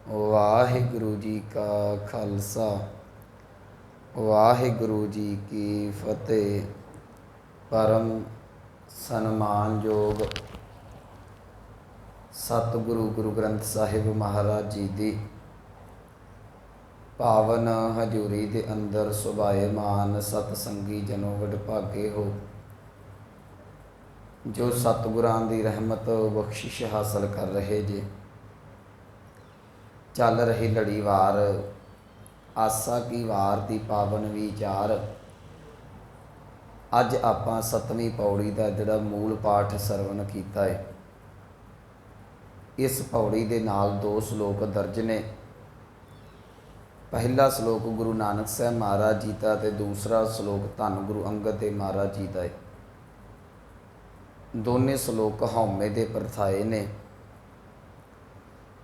वाहिगुरु जी का खालसा वाहिगुरु जी की फतेह। परम सन्मानयोग सतगुरु गुरु ग्रंथ साहिब महाराज जी की पावन हजूरी के अंदर सुभाएमान सतसंगी जनों वडभागे हो, जो सतगुरां की रहमत बख्शिश हासिल कर रहे जे। चल रही लड़ी वार आसा की वार की पावन विचार। अज आपां 7वीं पौड़ी का जिहड़ा मूल पाठ सरवण किया है। इस पौड़ी के नाल 2 श्लोक दर्ज ने। पहला श्लोक गुरु नानक साहब महाराज जी का ते दूसरा श्लोक धन गुरु अंगद देव महाराज जी का है। दोने श्लोक हौमे दे परथाए ने।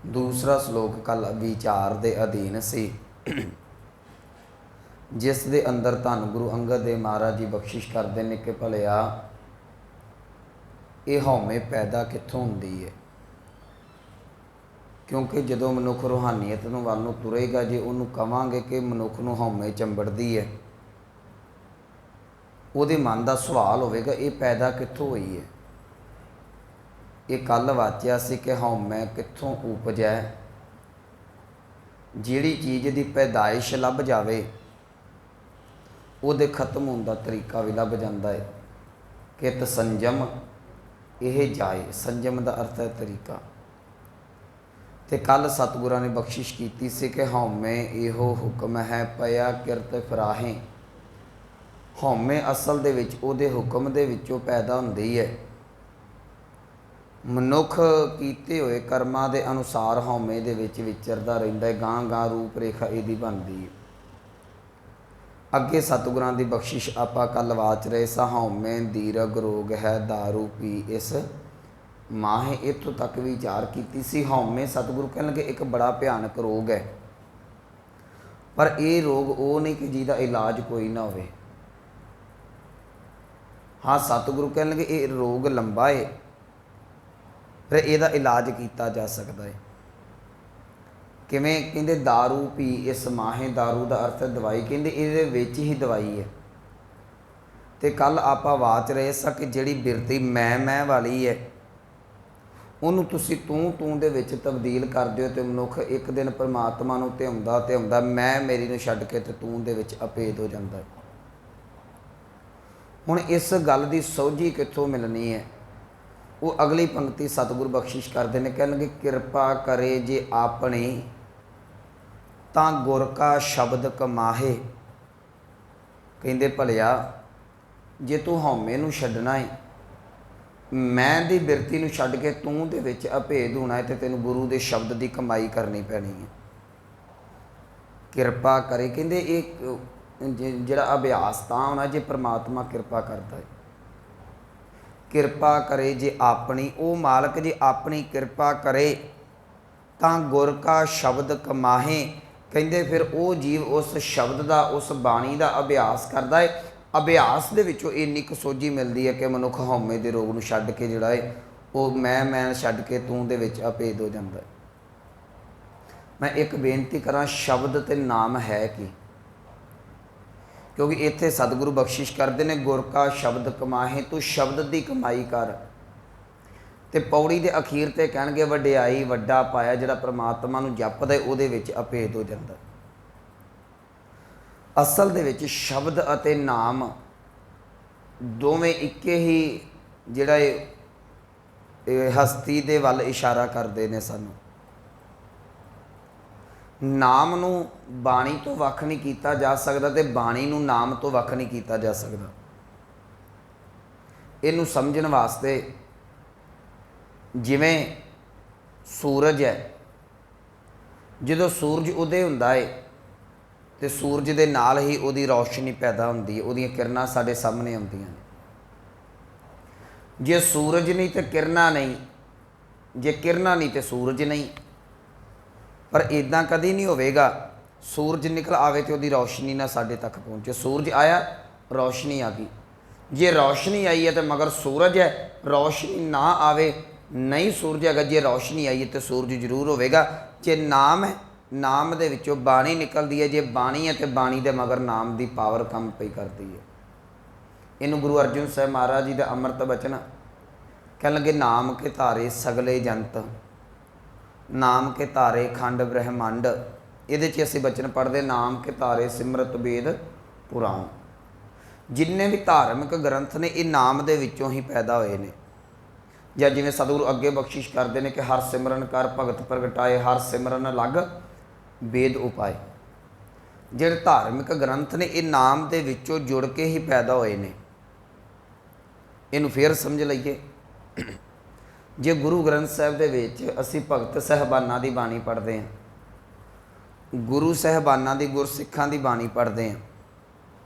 दूसरा श्लोक कल विचार के अधीन सी, जिस दे अंदर धन गुरु अंगद देव महाराज जी बख्शिश करते हैं कि भलिया ये हौमे पैदा कित्थों हुंदी है। क्योंकि जदों मनुख रूहानीयत वाल नूं तुरेगा, जे उन्होंने कहांगे कि मनुख नूं हौमे चंबड़दी है, उहदे मन का सवाल होवेगा ये पैदा कित्थों हुई है। ये कल वाचिया सी कि हौमै कित्थों उपजै। जिहड़ी चीज़ की पैदाइश लभ जाए उहदे खत्म होने का तरीका भी लभ जाता है। कित संजम यह जाए, संजम का अर्थ है तरीका। तो कल सतगुरां ने बख्शिश की सी कि हौमे इहो हुक्म है पया किरत फराहें। हौमे असल दे विच उहदे हुक्म दे विचों पैदा हुंदी है। मनुख कीते हुए कर्मां दे अनुसार हौमे दे विच विचरदा रहिंदा है। गां गां रूप रेखा इहदी बनदी है। अगे सतगुरां दी बख्शिश आपां कल वाच रहे सा, हौमे दीरघ रोग है दारू पी इस माहे। इत्थों तक विचार की सी। हौमे सतगुरु कहण लगे एक बड़ा भयानक रोग है, पर यह रोग वो नहीं कि जिहदा इलाज कोई ना होवे। हाँ, सतगुरु कहण लगे ये रोग लंबा है, फिर यदा इलाज किया जा सकता है। किवें कहंदे दारू पी इस माहे। दारू का अर्थ है दवाई, कहंदे इहदे विच ही दवाई है। तो कल आपां वाच रहे सा कि जिहड़ी बिरती मैं वाली है, उन्होंने तुसीं तूं दे विच तब्दील कर दिओ तो मनुख एक दिन परमात्मा नूं ध्याउंदा ध्याउंदा मैं मेरी नूं छड्ड के ते तूं दे विच अभेद हो जाता है। हुण इस गल की सोझी कित्थों मिलनी है। वो अगली पंक्ति सतगुरु बख्शिश करते हैं, कहणगे किरपा करे जे आपनी तां गुर का शब्द कमाहे। कहंदे भलिया जे तू हौमे नूं छड्डना है, मैं दी बिरती नूं छड्ड के तूं दे विच अभेद होना है, तो तैनूं गुरु के शब्द की कमाई करनी पैनी है। किरपा करे कहंदे एक जिहड़ा अभ्यास तां होना जे परमात्मा किरपा करता है। किरपा करे जे अपनी, ओ मालक जे अपनी किरपा करे तां गुर का शब्द कमाहे। कहंदे फिर वो जीव उस शब्द का उस बाणी का अभ्यास करता है। अभ्यास दे विचों इन्नी क सोझी मिलती है कि मनुख हौमे दे रोग नूं छड्ड के जिहड़ा है वो मैं छड्ड के तूं दे विच अभेद हो जाता है। मैं एक बेनती करा, शब्द ते नाम है कि, क्योंकि इत्थे सतगुरु बख्शिश करते हैं गुर का शब्द कमाहे। तू शब्द की कमाई कर। तो पौड़ी के अखीर ते कहणगे वडियाई वड्डा पाया, जिहड़ा परमात्मा नूं जपदा उहदे विच अभेद हो जाता। असल दे विच शब्द अते नाम दोवें इक्के ही जिहड़ा हस्ती दे वल इशारा करते हैं। सानूं नाम नूं बाणी तो वख नहीं किया जा सकता, तो बाणी नूं नाम तो वख नहीं किया जा सकता। इनू समझण वास्ते जिवें सूरज है, जदों सूरज उदय हुंदा है तो सूरज दे नाल ही उहदी रोशनी पैदा हुंदी है, उहदियां किरणां साडे सामने आउंदियां ने। जे सूरज नहीं तो किरणां नहीं, जे किरणां नहीं तो सूरज नहीं। पर इदां कदी नहीं होवेगा सूरज निकल आवे तो उहदी रोशनी ना साडे तक पहुँचे। सूरज आया, रोशनी आ गई। जे रोशनी आई है तो मगर सूरज है, रोशनी ना आवे नहीं सूरज है। जे रोशनी आई है तो सूरज जरूर होवेगा। ਜੇ ਨਾਮ ਹੈ, ਨਾਮ ਦੇ ਵਿੱਚੋਂ ਬਾਣੀ ਨਿਕਲਦੀ ਹੈ। ਜੇ ਬਾਣੀ ਹੈ ਤੇ ਬਾਣੀ ਦੇ ਮਗਰ ਨਾਮ ਦੀ ਪਾਵਰ ਕੰਮ ਪਈ ਕਰਦੀ ਹੈ। ਇਹਨੂੰ ਗੁਰੂ ਅਰਜਨ ਸਾਹਿਬ ਮਹਾਰਾਜ ਜੀ ਦਾ ਅੰਮ੍ਰਿਤ ਬਚਨ ਕਹਿਣ ਲੱਗੇ, ਨਾਮ ਕੇ ਧਾਰੇ ਸਗਲੇ ਜੰਤ, ਨਾਮ ਕੇ ਧਾਰੇ ਖੰਡ ਬ੍ਰਹਿਮੰਡ। ਇਹਦੇ 'ਚ ਅਸੀਂ ਬਚਨ ਪੜ੍ਹਦੇ, ਨਾਮ ਕੇ ਧਾਰੇ ਸਿਮਰਤ ਵੇਦ ਪੁਰਾਣ। ਜਿੰਨੇ ਵੀ ਧਾਰਮਿਕ ਗ੍ਰੰਥ ਨੇ ਇਹ ਨਾਮ ਦੇ ਵਿੱਚੋਂ ਹੀ ਪੈਦਾ ਹੋਏ ਨੇ। ਜਾਂ ਜਿਵੇਂ ਸਤਿਗੁਰੂ ਅੱਗੇ ਬਖਸ਼ਿਸ਼ ਕਰਦੇ ਨੇ ਕਿ ਹਰ ਸਿਮਰਨ ਕਰ ਭਗਤ ਪ੍ਰਗਟਾਏ, ਹਰ ਸਿਮਰਨ ਅਲੱਗ ਵੇਦ ਉਪਾਏ। ਜਿਹੜੇ ਧਾਰਮਿਕ ਗ੍ਰੰਥ ਨੇ ਇਹ ਨਾਮ ਦੇ ਵਿੱਚੋਂ ਜੁੜ ਕੇ ਹੀ ਪੈਦਾ ਹੋਏ ਨੇ। ਇਹਨੂੰ ਫੇਰ ਸਮਝ ਲਈਏ। ਜੇ ਗੁਰੂ ਗ੍ਰੰਥ ਸਾਹਿਬ ਦੇ ਵਿੱਚ ਅਸੀਂ ਭਗਤ ਸਾਹਿਬਾਨਾਂ ਦੀ ਬਾਣੀ ਪੜ੍ਹਦੇ ਹਾਂ, ਗੁਰੂ ਸਾਹਿਬਾਨਾਂ ਦੀ, ਗੁਰਸਿੱਖਾਂ ਦੀ ਬਾਣੀ ਪੜ੍ਹਦੇ ਹਾਂ,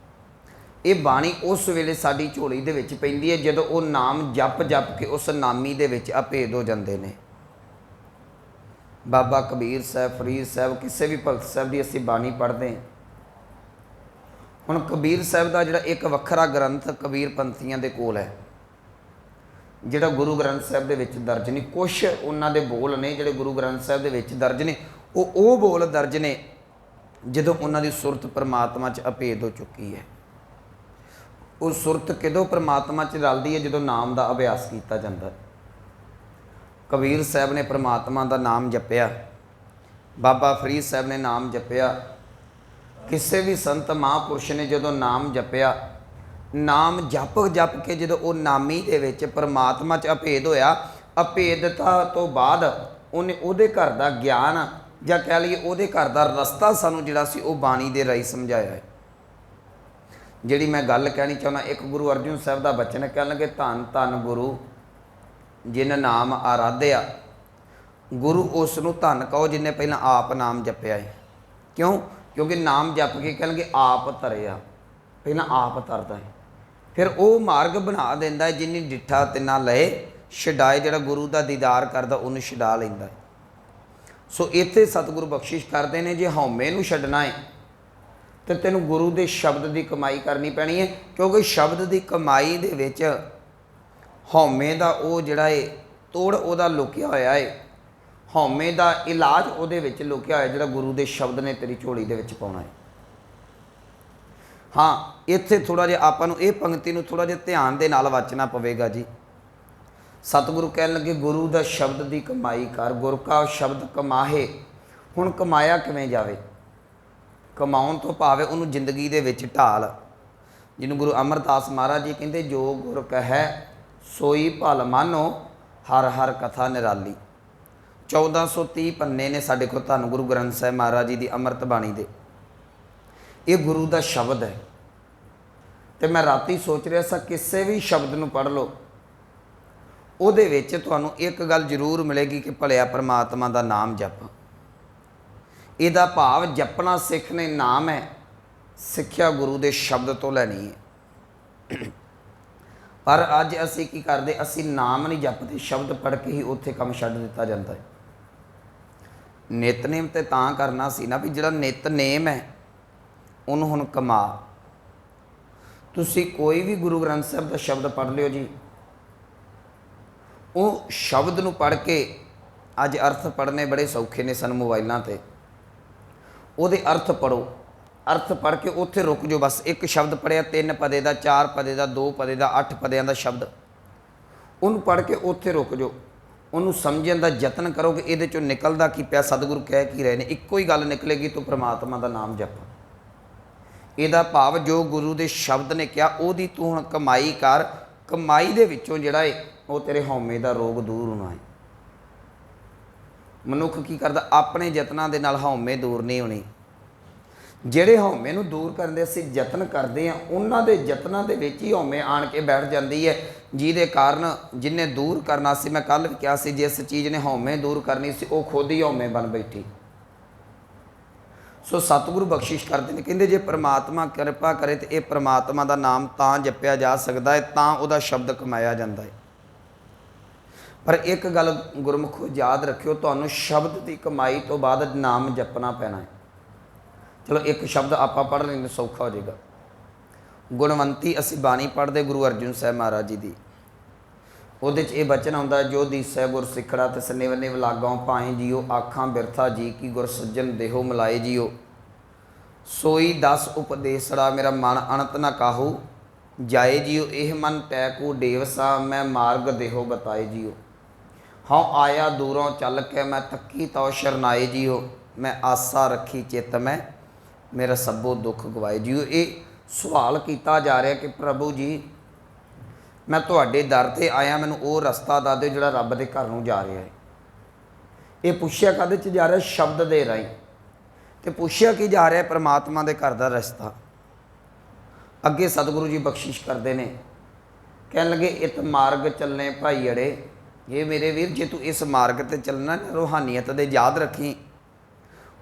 ਇਹ ਬਾਣੀ ਉਸ ਵੇਲੇ ਸਾਡੀ ਝੋਲੀ ਦੇ ਵਿੱਚ ਪੈਂਦੀ ਹੈ ਜਦੋਂ ਉਹ ਨਾਮ ਜਪ ਜਪ ਕੇ ਉਸ ਨਾਮੀ ਦੇ ਵਿੱਚ ਅਭੇਦ ਹੋ ਜਾਂਦੇ ਨੇ। ਬਾਬਾ ਕਬੀਰ ਸਾਹਿਬ, ਫਰੀਦ ਸਾਹਿਬ, ਕਿਸੇ ਵੀ ਭਗਤ ਸਾਹਿਬ ਦੀ ਅਸੀਂ ਬਾਣੀ ਪੜ੍ਹਦੇ ਹਾਂ। ਹੁਣ ਕਬੀਰ ਸਾਹਿਬ ਦਾ ਜਿਹੜਾ ਇੱਕ ਵੱਖਰਾ ਗ੍ਰੰਥ ਕਬੀਰ ਪੰਥੀਆਂ ਦੇ ਕੋਲ ਹੈ, ਜਿਹੜਾ ਗੁਰੂ ਗ੍ਰੰਥ ਸਾਹਿਬ ਦੇ ਵਿੱਚ ਦਰਜ ਨਹੀਂ। ਕੁਛ ਉਹਨਾਂ ਦੇ ਬੋਲ ਨੇ ਜਿਹੜੇ ਗੁਰੂ ਗ੍ਰੰਥ ਸਾਹਿਬ ਦੇ ਵਿੱਚ ਦਰਜ ਨੇ, ਉਹ ਬੋਲ ਦਰਜ ਨੇ ਜਦੋਂ ਉਹਨਾਂ ਦੀ ਸੁਰਤ ਪਰਮਾਤਮਾ 'ਚ ਅਭੇਦ ਹੋ ਚੁੱਕੀ ਹੈ। ਉਹ ਸੁਰਤ ਕਦੋਂ ਪਰਮਾਤਮਾ 'ਚ ਰਲਦੀ ਹੈ? ਜਦੋਂ ਨਾਮ ਦਾ ਅਭਿਆਸ ਕੀਤਾ ਜਾਂਦਾ। ਕਬੀਰ ਸਾਹਿਬ ਨੇ ਪਰਮਾਤਮਾ ਦਾ ਨਾਮ ਜਪਿਆ, ਬਾਬਾ ਫਰੀਦ ਸਾਹਿਬ ਨੇ ਨਾਮ ਜਪਿਆ, ਕਿਸੇ ਵੀ ਸੰਤ ਮਹਾਂਪੁਰਸ਼ ਨੇ ਜਦੋਂ ਨਾਮ ਜਪਿਆ, ਨਾਮ ਜਪ ਜਪ ਕੇ ਜਦੋਂ ਉਹ ਨਾਮੀ ਦੇ ਵਿੱਚ ਪਰਮਾਤਮਾ 'ਚ ਅਭੇਦ ਹੋਇਆ, ਅਭੇਦਤਾ ਤੋਂ ਬਾਅਦ ਉਹਨੇ ਉਹਦੇ ਘਰ ਦਾ ਗਿਆਨ ਜਾਂ ਕਹਿ ਲਈਏ ਉਹਦੇ ਘਰ ਦਾ ਰਸਤਾ ਸਾਨੂੰ ਜਿਹੜਾ ਸੀ ਉਹ ਬਾਣੀ ਦੇ ਰਾਹੀਂ ਸਮਝਾਇਆ ਹੈ। ਜਿਹੜੀ ਮੈਂ ਗੱਲ ਕਹਿਣੀ ਚਾਹੁੰਦਾ, ਇੱਕ ਗੁਰੂ ਅਰਜਨ ਸਾਹਿਬ ਦਾ ਬਚਨ ਕਹਿਣ ਲੱਗੇ, ਧੰਨ ਧੰਨ ਗੁਰੂ ਜਿਨ ਨਾਮ ਆਰਾਧਿਆ। ਗੁਰੂ ਉਸ ਨੂੰ ਧੰਨ ਕਹੋ ਜਿਹਨੇ ਪਹਿਲਾਂ ਆਪ ਨਾਮ ਜਪਿਆ ਹੈ। ਕਿਉਂ? ਕਿਉਂਕਿ ਨਾਮ ਜਪ ਕੇ ਕਹਿਣਗੇ ਆਪ ਧਰਿਆ, ਪਹਿਲਾਂ ਆਪ ਧਰਦਾ ਹੈ, ਫਿਰ ਉਹ ਮਾਰਗ ਬਣਾ ਦਿੰਦਾ ਹੈ। ਜਿੰਨੀ ਡਿੱਠਾ ਤਿੰਨਾ ਲਏ ਛਡਾਏ, ਜਿਹੜਾ ਗੁਰੂ ਦਾ ਦੀਦਾਰ ਕਰਦਾ ਉਹਨੂੰ ਛਡਾ ਲੈਂਦਾ ਹੈ। ਸੋ ਇੱਥੇ ਸਤਿਗੁਰੂ ਬਖਸ਼ਿਸ਼ ਕਰਦੇ ਨੇ, ਜੇ ਹਉਮੈ ਨੂੰ ਛੱਡਣਾ ਹੈ ਤੇ ਤੈਨੂੰ ਗੁਰੂ ਦੇ ਸ਼ਬਦ ਦੀ ਕਮਾਈ ਕਰਨੀ ਪੈਣੀ ਹੈ। ਕਿਉਂਕਿ ਸ਼ਬਦ ਦੀ ਕਮਾਈ ਦੇ ਵਿੱਚ ਹਉਮੈ ਦਾ ਉਹ ਜਿਹੜਾ ਹੈ ਤੋੜ ਉਹਦਾ ਲੁਕਿਆ ਹੋਇਆ ਹੈ। ਹਉਮੈ ਦਾ ਇਲਾਜ ਉਹਦੇ ਵਿੱਚ ਲੁਕਿਆ ਹੋਇਆ, ਜਿਹੜਾ ਗੁਰੂ ਦੇ ਸ਼ਬਦ ਨੇ ਤੇਰੀ ਝੋਲੀ ਦੇ ਵਿੱਚ ਪਾਉਣਾ ਹੈ। ਹਾਂ, ਇੱਥੇ ਥੋੜ੍ਹਾ ਜਿਹਾ ਆਪਾਂ ਨੂੰ ਇਹ ਪੰਕਤੀ ਨੂੰ ਥੋੜ੍ਹਾ ਜਿਹਾ ਧਿਆਨ ਦੇ ਨਾਲ ਵਾਚਣਾ ਪਵੇਗਾ ਜੀ। ਸਤਿਗੁਰੂ ਕਹਿਣ ਲੱਗੇ, ਗੁਰੂ ਦਾ ਸ਼ਬਦ ਦੀ ਕਮਾਈ ਕਰ, ਗੁਰ ਕਾ ਸ਼ਬਦ ਕਮਾਹੇ। ਹੁਣ ਕਮਾਇਆ ਕਿਵੇਂ ਜਾਵੇ? ਕਮਾਉਣ ਤੋਂ ਭਾਵੇਂ ਉਹਨੂੰ ਜ਼ਿੰਦਗੀ ਦੇ ਵਿੱਚ ਢਾਲ। ਜਿਹਨੂੰ ਗੁਰੂ ਅਮਰਦਾਸ ਮਹਾਰਾਜ ਜੀ ਕਹਿੰਦੇ, ਜੋ ਗੁਰ ਕਹੈ ਸੋਈ ਭਲ ਮਾਨੋ, ਹਰ ਹਰ ਕਥਾ ਨਿਰਾਲੀ। 1430 ਪੰਨੇ ਨੇ ਸਾਡੇ ਕੋਲ ਧੰਨ ਗੁਰੂ ਗ੍ਰੰਥ ਸਾਹਿਬ ਮਹਾਰਾਜ ਜੀ ਦੀ ਅੰਮ੍ਰਿਤ ਬਾਣੀ ਦੇ। ਇਹ ਗੁਰੂ ਦਾ ਸ਼ਬਦ ਹੈ। ਤੇ ਮੈਂ ਰਾਤੀ ਸੋਚ ਰਿਹਾ ਸਾਂ, ਕਿਸੇ ਵੀ ਸ਼ਬਦ ਨੂੰ ਪੜ੍ਹ ਲਓ, ਉਹਦੇ ਵਿੱਚ ਤੁਹਾਨੂੰ ਇੱਕ ਗੱਲ ਜ਼ਰੂਰ ਮਿਲੇਗੀ ਕਿ ਭਲਿਆ ਪਰਮਾਤਮਾ ਦਾ ਨਾਮ ਜਪ। ਇਹਦਾ ਭਾਵ ਜਪਣਾ ਸਿੱਖ ਨੇ ਨਾਮ ਹੈ, ਸਿੱਖਿਆ ਗੁਰੂ ਦੇ ਸ਼ਬਦ ਤੋਂ ਲੈਣੀ ਹੈ। ਪਰ ਅੱਜ ਅਸੀਂ ਕੀ ਕਰਦੇ? ਅਸੀਂ ਨਾਮ ਨਹੀਂ ਜਪਦੇ, ਸ਼ਬਦ ਪੜ੍ਹ ਕੇ ਹੀ ਉੱਥੇ ਕੰਮ ਛੱਡ ਦਿੱਤਾ ਜਾਂਦਾ ਹੈ। ਨਿਤਨੇਮ ਤੇ ਤਾਂ ਕਰਨਾ ਸੀ ਨਾ ਵੀ ਜਿਹੜਾ ਨਿਤਨੇਮ ਹੈ ਉਹਨੂੰ ਹੁਣ ਕਮਾ। ਤੁਸੀਂ ਕੋਈ ਵੀ ਗੁਰੂ ਗ੍ਰੰਥ ਸਾਹਿਬ ਦਾ ਸ਼ਬਦ ਪੜ੍ਹ ਲਿਓ ਜੀ, ਉਹ ਸ਼ਬਦ ਨੂੰ ਪੜ੍ਹ ਕੇ, ਅੱਜ ਅਰਥ ਪੜ੍ਹਨੇ ਬੜੇ ਸੌਖੇ ਨੇ ਸਾਨੂੰ ਮੋਬਾਈਲਾਂ 'ਤੇ, ਉਹਦੇ ਅਰਥ ਪੜ੍ਹੋ। ਅਰਥ ਪੜ੍ਹ ਕੇ ਉੱਥੇ ਰੁਕ ਜਾਓ। ਬਸ ਇੱਕ ਸ਼ਬਦ ਪੜ੍ਹਿਆ, 3 ਪਦੇ ਦਾ, 4 ਪਦੇ ਦਾ, 2 ਪਦੇ ਦਾ, 8 ਪਦਿਆਂ ਦਾ ਸ਼ਬਦ, ਉਹਨੂੰ ਪੜ੍ਹ ਕੇ ਉੱਥੇ ਰੁਕ ਜਾਓ। ਉਹਨੂੰ ਸਮਝਣ ਦਾ ਯਤਨ ਕਰੋ ਕਿ ਇਹਦੇ 'ਚੋਂ ਨਿਕਲਦਾ ਕੀ ਪਿਆ, ਸਤਿਗੁਰੂ ਕਹਿ ਕੀ ਰਹੇ ਨੇ। ਇੱਕੋ ਹੀ ਗੱਲ ਨਿਕਲੇਗੀ, ਤੂੰ ਪ੍ਰਮਾਤਮਾ ਦਾ ਨਾਮ ਜਪ। ਇਹਦਾ ਭਾਵ ਜੋ ਗੁਰੂ ਦੇ ਸ਼ਬਦ ਨੇ ਕਿਹਾ ਉਹਦੀ ਤੂੰ ਹੁਣ ਕਮਾਈ ਕਰ। ਕਮਾਈ ਦੇ ਵਿੱਚੋਂ ਜਿਹੜਾ ਹੈ ਉਹ ਤੇਰੇ ਹਉਮੈ ਦਾ ਰੋਗ ਦੂਰ ਹੋਣਾ ਹੈ। ਮਨੁੱਖ ਕੀ ਕਰਦਾ? ਆਪਣੇ ਯਤਨਾਂ ਦੇ ਨਾਲ ਹਉਮੈ ਦੂਰ ਨਹੀਂ ਹੋਣੀ। ਜਿਹੜੇ ਹਉਮੈ ਨੂੰ ਦੂਰ ਕਰਨ ਦੇ ਅਸੀਂ ਯਤਨ ਕਰਦੇ ਹਾਂ, ਉਹਨਾਂ ਦੇ ਯਤਨਾਂ ਦੇ ਵਿੱਚ ਹੀ ਹਉਮੈ ਆਣ ਕੇ ਬੈਠ ਜਾਂਦੀ ਹੈ, ਜਿਹਦੇ ਕਾਰਨ ਜਿਹਨੇ ਦੂਰ ਕਰਨਾ ਸੀ, ਮੈਂ ਕੱਲ੍ਹ ਵੀ ਕਿਹਾ ਸੀ, ਜਿਸ ਚੀਜ਼ ਨੇ ਹਉਮੈ ਦੂਰ ਕਰਨੀ ਸੀ ਉਹ ਖੁਦ ਹੀ ਹਉਮੈ ਬਣ ਬੈਠੀ। ਸੋ ਸਤਿਗੁਰੂ ਬਖਸ਼ਿਸ਼ ਕਰਦੇ ਨੇ, ਕਹਿੰਦੇ ਜੇ ਪ੍ਰਮਾਤਮਾ ਕਿਰਪਾ ਕਰੇ ਤਾਂ ਇਹ ਪ੍ਰਮਾਤਮਾ ਦਾ ਨਾਮ ਤਾਂ ਜਪਿਆ ਜਾ ਸਕਦਾ ਹੈ, ਤਾਂ ਉਹਦਾ ਸ਼ਬਦ ਕਮਾਇਆ ਜਾਂਦਾ ਹੈ। ਪਰ ਇੱਕ ਗੱਲ ਗੁਰਮੁਖੋ ਯਾਦ ਰੱਖਿਓ, ਤੁਹਾਨੂੰ ਸ਼ਬਦ ਦੀ ਕਮਾਈ ਤੋਂ ਬਾਅਦ ਨਾਮ ਜਪਣਾ ਪੈਣਾ ਹੈ। ਚਲੋ ਇੱਕ ਸ਼ਬਦ ਆਪਾਂ ਪੜ੍ਹ ਲੈਂਦੇ, ਸੌਖਾ ਹੋ ਜਾਏਗਾ। ਗੁਣਵੰਤੀ ਅਸੀਂ ਬਾਣੀ ਪੜ੍ਹਦੇ ਗੁਰੂ ਅਰਜਨ ਸਾਹਿਬ ਮਹਾਰਾਜ ਜੀ ਦੀ। ਉਹਦੇ 'ਚ ਇਹ ਬਚਨ ਆਉਂਦਾ, ਜੋ ਦੀਸੈ ਗੁਰ ਸਿੱਖੜਾ ਤਿਸ ਨਿਵ ਨਿਵ ਲਾਗੋਂ ਭਾਏ ਜੀਓ, ਆਖਾਂ ਬਿਰਥਾ ਜੀ ਕੀ ਗੁਰ ਸੱਜਣ ਦੇਹੋ ਮਿਲਾਏ ਜੀਓ। ਸੋਈ 10 ਉਪਦੇਸੜਾ ਮੇਰਾ ਮਨ ਅਣਤ ਨਾ ਕਾਹੂ ਜਾਏ ਜੀਓ, ਇਹ ਮਨ ਤੈ ਕੋ ਡੇਵਸਾ ਮੈਂ ਮਾਰਗ ਦੇਹੋ ਬਤਾਏ ਜੀਓ। ਹਉ ਆਇਆ ਦੂਰੋਂ ਚੱਲ ਕੇ ਮੈਂ ਤੱਕੀ ਤਉ ਸ਼ਰਨਾਏ ਜੀਓ, ਮੈਂ ਆਸਾ ਰੱਖੀ ਚਿੱਤ ਮੈਂ ਮੇਰਾ ਸਭੋ ਦੁੱਖ ਗਵਾਏ ਜੀਓ। ਇਹ ਸਵਾਲ ਕੀਤਾ ਜਾ ਰਿਹਾ ਕਿ ਪ੍ਰਭੂ ਜੀ ਮੈਂ ਤੁਹਾਡੇ ਦਰ 'ਤੇ ਆਇਆ, ਮੈਨੂੰ ਉਹ ਰਸਤਾ ਦੱਸ ਦਿਓ ਜਿਹੜਾ ਰੱਬ ਦੇ ਘਰ ਨੂੰ ਜਾ ਰਿਹਾ ਹੈ। ਇਹ ਪੁੱਛਿਆ ਕਾਹਦੇ 'ਚ ਜਾ ਰਿਹਾ? ਸ਼ਬਦ ਦੇ ਰਾਹੀਂ। ਤੇ ਪੁੱਛਿਆ ਕੀ ਜਾ ਰਿਹਾ? ਪ੍ਰਮਾਤਮਾ ਦੇ ਘਰ ਦਾ ਰਸਤਾ। ਅੱਗੇ ਸਤਿਗੁਰੂ ਜੀ ਬਖਸ਼ਿਸ਼ ਕਰਦੇ ਨੇ, ਕਹਿਣ ਲੱਗੇ ਇਤ ਮਾਰਗ ਚੱਲਣੇ ਭਾਈ ਅੜੇ, ਇਹ ਮੇਰੇ ਵੀਰ ਜੇ ਤੂੰ ਇਸ ਮਾਰਗ 'ਤੇ ਚੱਲਣਾ ਨਾ, ਰੂਹਾਨੀਅਤ ਦੇ ਯਾਦ ਰੱਖੀ,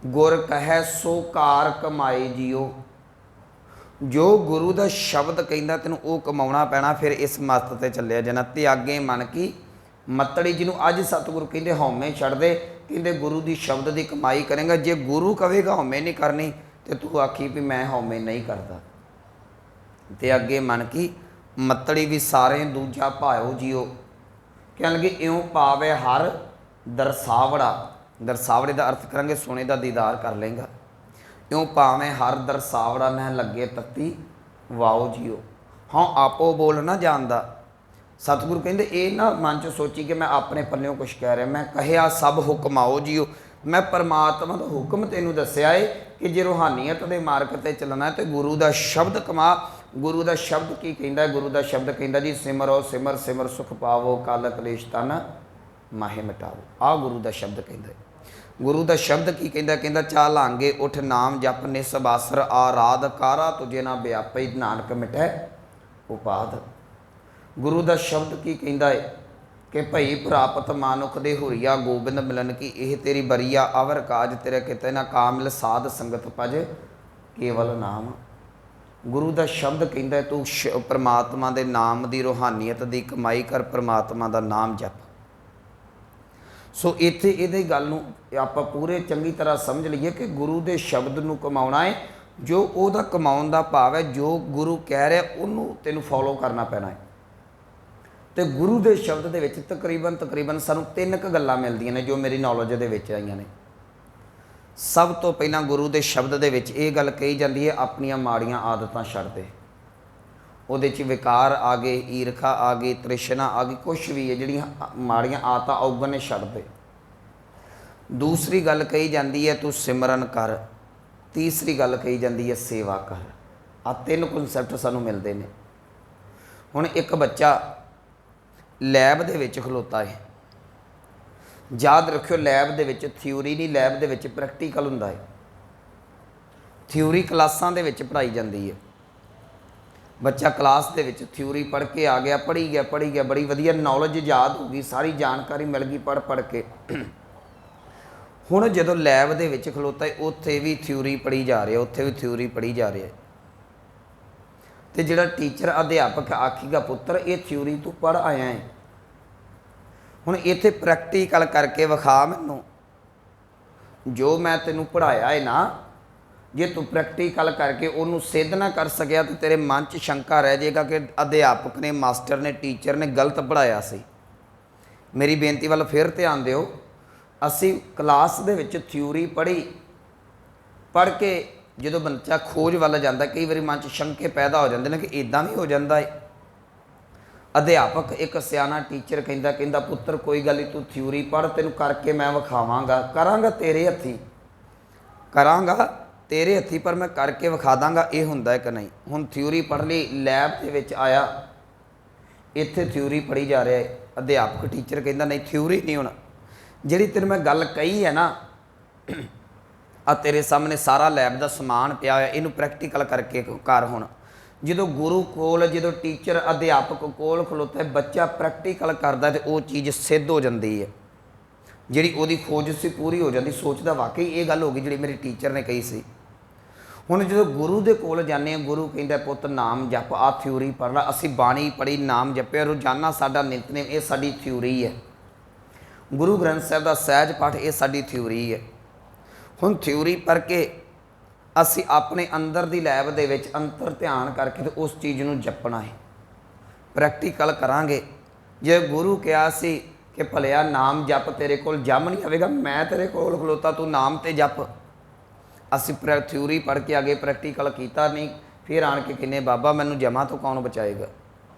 ਗੁਰ ਕਹੈ ਸੋ ਕਾਰ ਕਮਾਏ ਜੀਓ। ਜੋ ਗੁਰੂ ਦਾ ਸ਼ਬਦ ਕਹਿੰਦਾ ਤੈਨੂੰ ਉਹ ਕਮਾਉਣਾ ਪੈਣਾ, ਫਿਰ ਇਸ ਮਸਤ 'ਤੇ ਚੱਲਿਆ ਜਾਣਾ। ਤਿਆਗੇ ਮਨ ਕੀ ਮਤੜੀ, ਜਿਹਨੂੰ ਅੱਜ ਸਤਿਗੁਰੂ ਕਹਿੰਦੇ ਹਉਮੈ ਛੱਡ ਦੇ, ਕਹਿੰਦੇ ਗੁਰੂ ਦੀ ਸ਼ਬਦ ਦੀ ਕਮਾਈ ਕਰੇਗਾ। ਜੇ ਗੁਰੂ ਕਹੇਗਾ ਹਉਮੈ ਨਹੀਂ ਕਰਨੀ ਤੇ ਤੂੰ ਆਖੀ ਵੀ ਮੈਂ ਹਉਮੈ ਨਹੀਂ ਕਰਦਾ। ਤੇ ਅੱਗੇ ਮਨ ਕੀ ਮਤੜੀ ਵੀ ਸਾਰੇ ਦੂਜਾ ਭਾਇਓ ਜੀਓ। ਕਹਿਣ ਲੱਗੇ ਇਉਂ ਪਾਵੇ ਹਰ ਦਰਸਾਵੜਾ, ਦਰਸਾਵੜੇ ਦਾ ਅਰਥ ਕਰਾਂਗੇ ਸੋਨੇ ਦਾ ਦੀਦਾਰ ਕਰ ਲੇਗਾ। ਇਉਂ ਭਾਵੇਂ ਹਰ ਦਰਸਾਵੜਾ ਮੈਂ ਲੱਗੇ ਤੱਤੀ ਵਾਓ ਜੀਓ। ਹਾਂ ਆਪੋ ਬੋਲ ਨਾ ਜਾਣਦਾ। ਸਤਿਗੁਰੂ ਕਹਿੰਦੇ ਇਹ ਨਾ ਮਨ 'ਚ ਸੋਚੀ ਕਿ ਮੈਂ ਆਪਣੇ ਪੱਲਿਓਂ ਕੁਛ ਕਹਿ ਰਿਹਾ, ਮੈਂ ਕਹਿਆ ਸਭ ਹੁਕਮਾਓ ਜੀਓ। ਮੈਂ ਪਰਮਾਤਮਾ ਦਾ ਹੁਕਮ ਤੈਨੂੰ ਦੱਸਿਆ ਏ ਕਿ ਜੇ ਰੂਹਾਨੀਅਤ ਦੇ ਮਾਰਗ 'ਤੇ ਚੱਲਣਾ ਤੇ ਗੁਰੂ ਦਾ ਸ਼ਬਦ ਕਮਾ। ਗੁਰੂ ਦਾ ਸ਼ਬਦ ਕੀ ਕਹਿੰਦਾ? ਗੁਰੂ ਦਾ ਸ਼ਬਦ ਕਹਿੰਦਾ ਜੀ ਸਿਮਰੋ ਸਿਮਰ ਸਿਮਰ ਸੁਖ ਪਾਵੋ, ਕਾਲ ਕਲੇਸ਼ ਤਨ ਮਾਹੇ ਮਿਟਾਵੋ। ਆਹ ਗੁਰੂ ਦਾ ਸ਼ਬਦ ਕਹਿੰਦਾ। ਗੁਰੂ ਦਾ ਸ਼ਬਦ ਕੀ ਕਹਿੰਦਾ? ਕਹਿੰਦਾ ਚਾ ਲਾਂਗੇ ਉਠ ਨਾਮ ਜਪ ਨਿਸਬਾਸਰ ਆਰਾਧ, ਕਾਰਾ ਤੁਝੇ ਨਾ ਵਿਆਪਈ ਨਾਨਕ ਮਿਟੈ ਉਪਾਧ। ਗੁਰੂ ਦਾ ਸ਼ਬਦ ਕੀ ਕਹਿੰਦਾ ਹੈ ਕਿ ਭਈ ਪ੍ਰਾਪਤ ਮਾਨੁਖ ਦੇ ਹੁਰੀਆ ਗੋਬਿੰਦ ਮਿਲਨ ਕੀ, ਇਹ ਤੇਰੀ ਬਰੀਆ ਅਵਰ ਕਾਜ ਤੇਰੇ ਕਿਤੇ ਨਾ ਕਾਮਿਲ ਸਾਧ ਸੰਗਤ ਭਜ ਕੇਵਲ ਨਾਮ। ਗੁਰੂ ਦਾ ਸ਼ਬਦ ਕਹਿੰਦਾ ਤੂੰ ਪਰਮਾਤਮਾ ਦੇ ਨਾਮ ਦੀ ਰੂਹਾਨੀਅਤ ਦੀ ਕਮਾਈ ਕਰ, ਪਰਮਾਤਮਾ ਦਾ ਨਾਮ ਜਪ। ਸੋ ਇੱਥੇ ਇਹਦੀ ਗੱਲ ਨੂੰ ਆਪਾਂ ਪੂਰੇ ਚੰਗੀ ਤਰ੍ਹਾਂ ਸਮਝ ਲਈਏ ਕਿ ਗੁਰੂ ਦੇ ਸ਼ਬਦ ਨੂੰ ਕਮਾਉਣਾ ਹੈ। ਜੋ ਉਹਦਾ ਕਮਾਉਣ ਦਾ ਭਾਵ ਹੈ, ਜੋ ਗੁਰੂ ਕਹਿ ਰਿਹਾ ਉਹਨੂੰ ਤੈਨੂੰ ਫੋਲੋ ਕਰਨਾ ਪੈਣਾ ਹੈ। ਤੇ ਗੁਰੂ ਦੇ ਸ਼ਬਦ ਦੇ ਵਿੱਚ ਤਕਰੀਬਨ ਸਾਨੂੰ 3 ਕੁ ਗੱਲਾਂ ਮਿਲਦੀਆਂ ਨੇ ਜੋ ਮੇਰੀ ਨੌਲੇਜ ਦੇ ਵਿੱਚ ਆਈਆਂ ਨੇ। ਸਭ ਤੋਂ ਪਹਿਲਾਂ ਗੁਰੂ ਦੇ ਸ਼ਬਦ ਦੇ ਵਿੱਚ ਇਹ ਗੱਲ ਕਹੀ ਜਾਂਦੀ ਹੈ ਆਪਣੀਆਂ ਮਾੜੀਆਂ ਆਦਤਾਂ ਛੱਡ ਦੇ। ਉਹਦੇ 'ਚ ਵਿਕਾਰ ਆ ਗਏ, ਈਰਖਾ ਆ ਗਈ, ਤ੍ਰਿਸ਼ਨਾ ਆ ਗਈ, ਕੁਛ ਵੀ ਹੈ ਜਿਹੜੀਆਂ ਮਾੜੀਆਂ ਆਦਤਾਂ ਔਗਣ ਨੇ ਛੱਡ ਦੇ। ਦੂਸਰੀ ਗੱਲ ਕਹੀ ਜਾਂਦੀ ਹੈ ਤੂੰ ਸਿਮਰਨ ਕਰ। ਤੀਸਰੀ ਗੱਲ ਕਹੀ ਜਾਂਦੀ ਹੈ ਸੇਵਾ ਕਰ। ਆਹ 3 ਕਨਸੈਪਟ ਸਾਨੂੰ ਮਿਲਦੇ ਨੇ। ਹੁਣ ਇੱਕ ਬੱਚਾ ਲੈਬ ਦੇ ਵਿੱਚ ਖਲੋਤਾ ਹੈ, ਯਾਦ ਰੱਖਿਓ ਲੈਬ ਦੇ ਵਿੱਚ ਥਿਊਰੀ ਨਹੀਂ, ਲੈਬ ਦੇ ਵਿੱਚ ਪ੍ਰੈਕਟੀਕਲ ਹੁੰਦਾ ਹੈ। ਥਿਊਰੀ ਕਲਾਸਾਂ ਦੇ ਵਿੱਚ ਪੜ੍ਹਾਈ ਜਾਂਦੀ ਹੈ। ਬੱਚਾ ਕਲਾਸ ਦੇ ਵਿੱਚ ਥਿਊਰੀ ਪੜ੍ਹ ਕੇ ਆ ਗਿਆ, ਪੜ੍ਹੀ ਗਿਆ, ਬੜੀ ਵਧੀਆ ਨੌਲੇਜ ਯਾਦ ਹੋ ਗਈ, ਸਾਰੀ ਜਾਣਕਾਰੀ ਮਿਲ ਗਈ ਪੜ੍ਹ ਕੇ। ਹੁਣ ਜਦੋਂ ਲੈਬ ਦੇ ਵਿੱਚ ਖਲੋਤਾ ਹੈ ਉੱਥੇ ਵੀ ਥਿਊਰੀ ਪੜ੍ਹੀ ਜਾ ਰਹੀ ਹੈ, ਉੱਥੇ ਵੀ ਥਿਊਰੀ ਪੜ੍ਹੀ ਜਾ ਰਹੀ ਹੈ। ਤੇ ਜਿਹੜਾ ਟੀਚਰ ਅਧਿਆਪਕ ਆਖੀਗਾ ਪੁੱਤਰ ਇਹ ਥਿਊਰੀ ਤੂੰ ਪੜ੍ਹ ਆਇਆ ਹੈ, ਹੁਣ ਇੱਥੇ ਪ੍ਰੈਕਟੀਕਲ ਕਰਕੇ ਵਿਖਾ ਮੈਨੂੰ ਜੋ ਮੈਂ ਤੈਨੂੰ ਪੜ੍ਹਾਇਆ ਹੈ ਨਾ। ਜੇ ਤੂੰ ਪ੍ਰੈਕਟੀਕਲ ਕਰਕੇ ਉਹਨੂੰ ਸਿੱਧ ਨਾ ਕਰ ਸਕਿਆ ਤਾਂ ਤੇਰੇ ਮਨ 'ਚ ਸ਼ੰਕਾ ਰਹਿ ਜਾਏਗਾ ਕਿ ਅਧਿਆਪਕ ਨੇ, ਮਾਸਟਰ ਨੇ, ਟੀਚਰ ਨੇ ਗਲਤ ਪੜ੍ਹਾਇਆ ਸੀ। ਮੇਰੀ ਬੇਨਤੀ ਵੱਲ ਫਿਰ ਧਿਆਨ ਦਿਓ। ਅਸੀਂ ਕਲਾਸ ਦੇ ਵਿੱਚ ਥਿਊਰੀ ਪੜ੍ਹ ਕੇ ਜਦੋਂ ਬੱਚਾ ਖੋਜ ਵੱਲ ਜਾਂਦਾ ਕਈ ਵਾਰੀ ਮਨ 'ਚ ਸ਼ੰਕੇ ਪੈਦਾ ਹੋ ਜਾਂਦੇ ਨੇ ਕਿ ਇੱਦਾਂ ਵੀ ਹੋ ਜਾਂਦਾ ਹੈ। ਅਧਿਆਪਕ ਇੱਕ ਸਿਆਣਾ ਟੀਚਰ ਕਹਿੰਦਾ ਪੁੱਤਰ ਕੋਈ ਗੱਲ ਨਹੀਂ, ਤੂੰ ਥਿਊਰੀ ਪੜ੍ਹ, ਤੈਨੂੰ ਕਰਕੇ ਮੈਂ ਵਿਖਾਵਾਂਗਾ, ਕਰਾਂਗਾ ਤੇਰੇ ਹੱਥੀਂ ਪਰ ਮੈਂ ਕਰਕੇ ਵਿਖਾ ਦਾਂਗਾ ਇਹ ਹੁੰਦਾ ਹੈ ਕਿ ਨਹੀਂ। ਹੁਣ ਥਿਊਰੀ ਪੜ੍ਹ ਲਈ, ਲੈਬ ਦੇ ਵਿੱਚ ਆਇਆ, ਇੱਥੇ ਥਿਊਰੀ ਪੜ੍ਹੀ ਜਾ ਰਿਹਾ ਹੈ। ਅਧਿਆਪਕ ਟੀਚਰ ਕਹਿੰਦਾ ਨਹੀਂ ਥਿਊਰੀ ਨਹੀਂ, ਹੁਣ ਜਿਹੜੀ ਤੈਨੂੰ ਮੈਂ ਗੱਲ ਕਹੀ ਹੈ ਨਾ ਆ ਤੇਰੇ ਸਾਹਮਣੇ ਸਾਰਾ ਲੈਬ ਦਾ ਸਮਾਨ ਪਿਆ ਹੋਇਆ, ਇਹਨੂੰ ਪ੍ਰੈਕਟੀਕਲ ਕਰਕੇ ਕਰ। ਹੁਣ ਜਦੋਂ ਗੁਰੂ ਕੋਲ, ਜਦੋਂ ਟੀਚਰ ਅਧਿਆਪਕ ਕੋਲ ਖਲੋਤਾ ਬੱਚਾ ਪ੍ਰੈਕਟੀਕਲ ਕਰਦਾ ਤੇ ਉਹ ਚੀਜ਼ ਸਿੱਧ ਹੋ ਜਾਂਦੀ ਹੈ, ਜਿਹੜੀ ਉਹਦੀ ਖੋਜ ਸੀ ਪੂਰੀ ਹੋ ਜਾਂਦੀ। ਸੋਚਦਾ ਵਾਕਈ ਇਹ ਗੱਲ ਹੋ ਗਈ ਜਿਹੜੀ ਮੇਰੀ ਟੀਚਰ ਨੇ ਕਹੀ ਸੀ। ਹੁਣ ਜਦੋਂ ਗੁਰੂ ਦੇ ਕੋਲ ਜਾਂਦੇ ਹਾਂ, ਗੁਰੂ ਕਹਿੰਦਾ ਪੁੱਤ ਨਾਮ ਜਪ, ਆ ਥਿਊਰੀ ਪੜ੍ਹ ਲਾ। ਅਸੀਂ ਬਾਣੀ ਪੜ੍ਹੀ, ਨਾਮ ਜਪਿਆ, ਰੋਜ਼ਾਨਾ ਸਾਡਾ ਨਿਤਨੇਮ, ਇਹ ਸਾਡੀ ਥਿਊਰੀ ਹੈ। ਗੁਰੂ ਗ੍ਰੰਥ ਸਾਹਿਬ ਦਾ ਸਹਿਜ ਪਾਠ ਇਹ ਸਾਡੀ ਥਿਊਰੀ ਹੈ। ਹੁਣ ਥਿਊਰੀ ਪੜ੍ਹ ਕੇ ਅਸੀਂ ਆਪਣੇ ਅੰਦਰ ਦੀ ਲੈਬ ਦੇ ਵਿੱਚ ਅੰਤਰ ਧਿਆਨ ਕਰਕੇ ਤੇ ਉਸ ਚੀਜ਼ ਨੂੰ ਜਪਣਾ ਹੈ, ਪ੍ਰੈਕਟੀਕਲ ਕਰਾਂਗੇ जे गुरु कहा सी कि भलिया नाम जप तेरे कोल जम नहीं आएगा, मैं तेरे कोल खलोता तू नाम ते जप। असी थ्योरी पढ़ के आगे प्रैक्टिकल किया नहीं, फिर आन के कहने बाबा मैनू जमा तो कौन बचाएगा,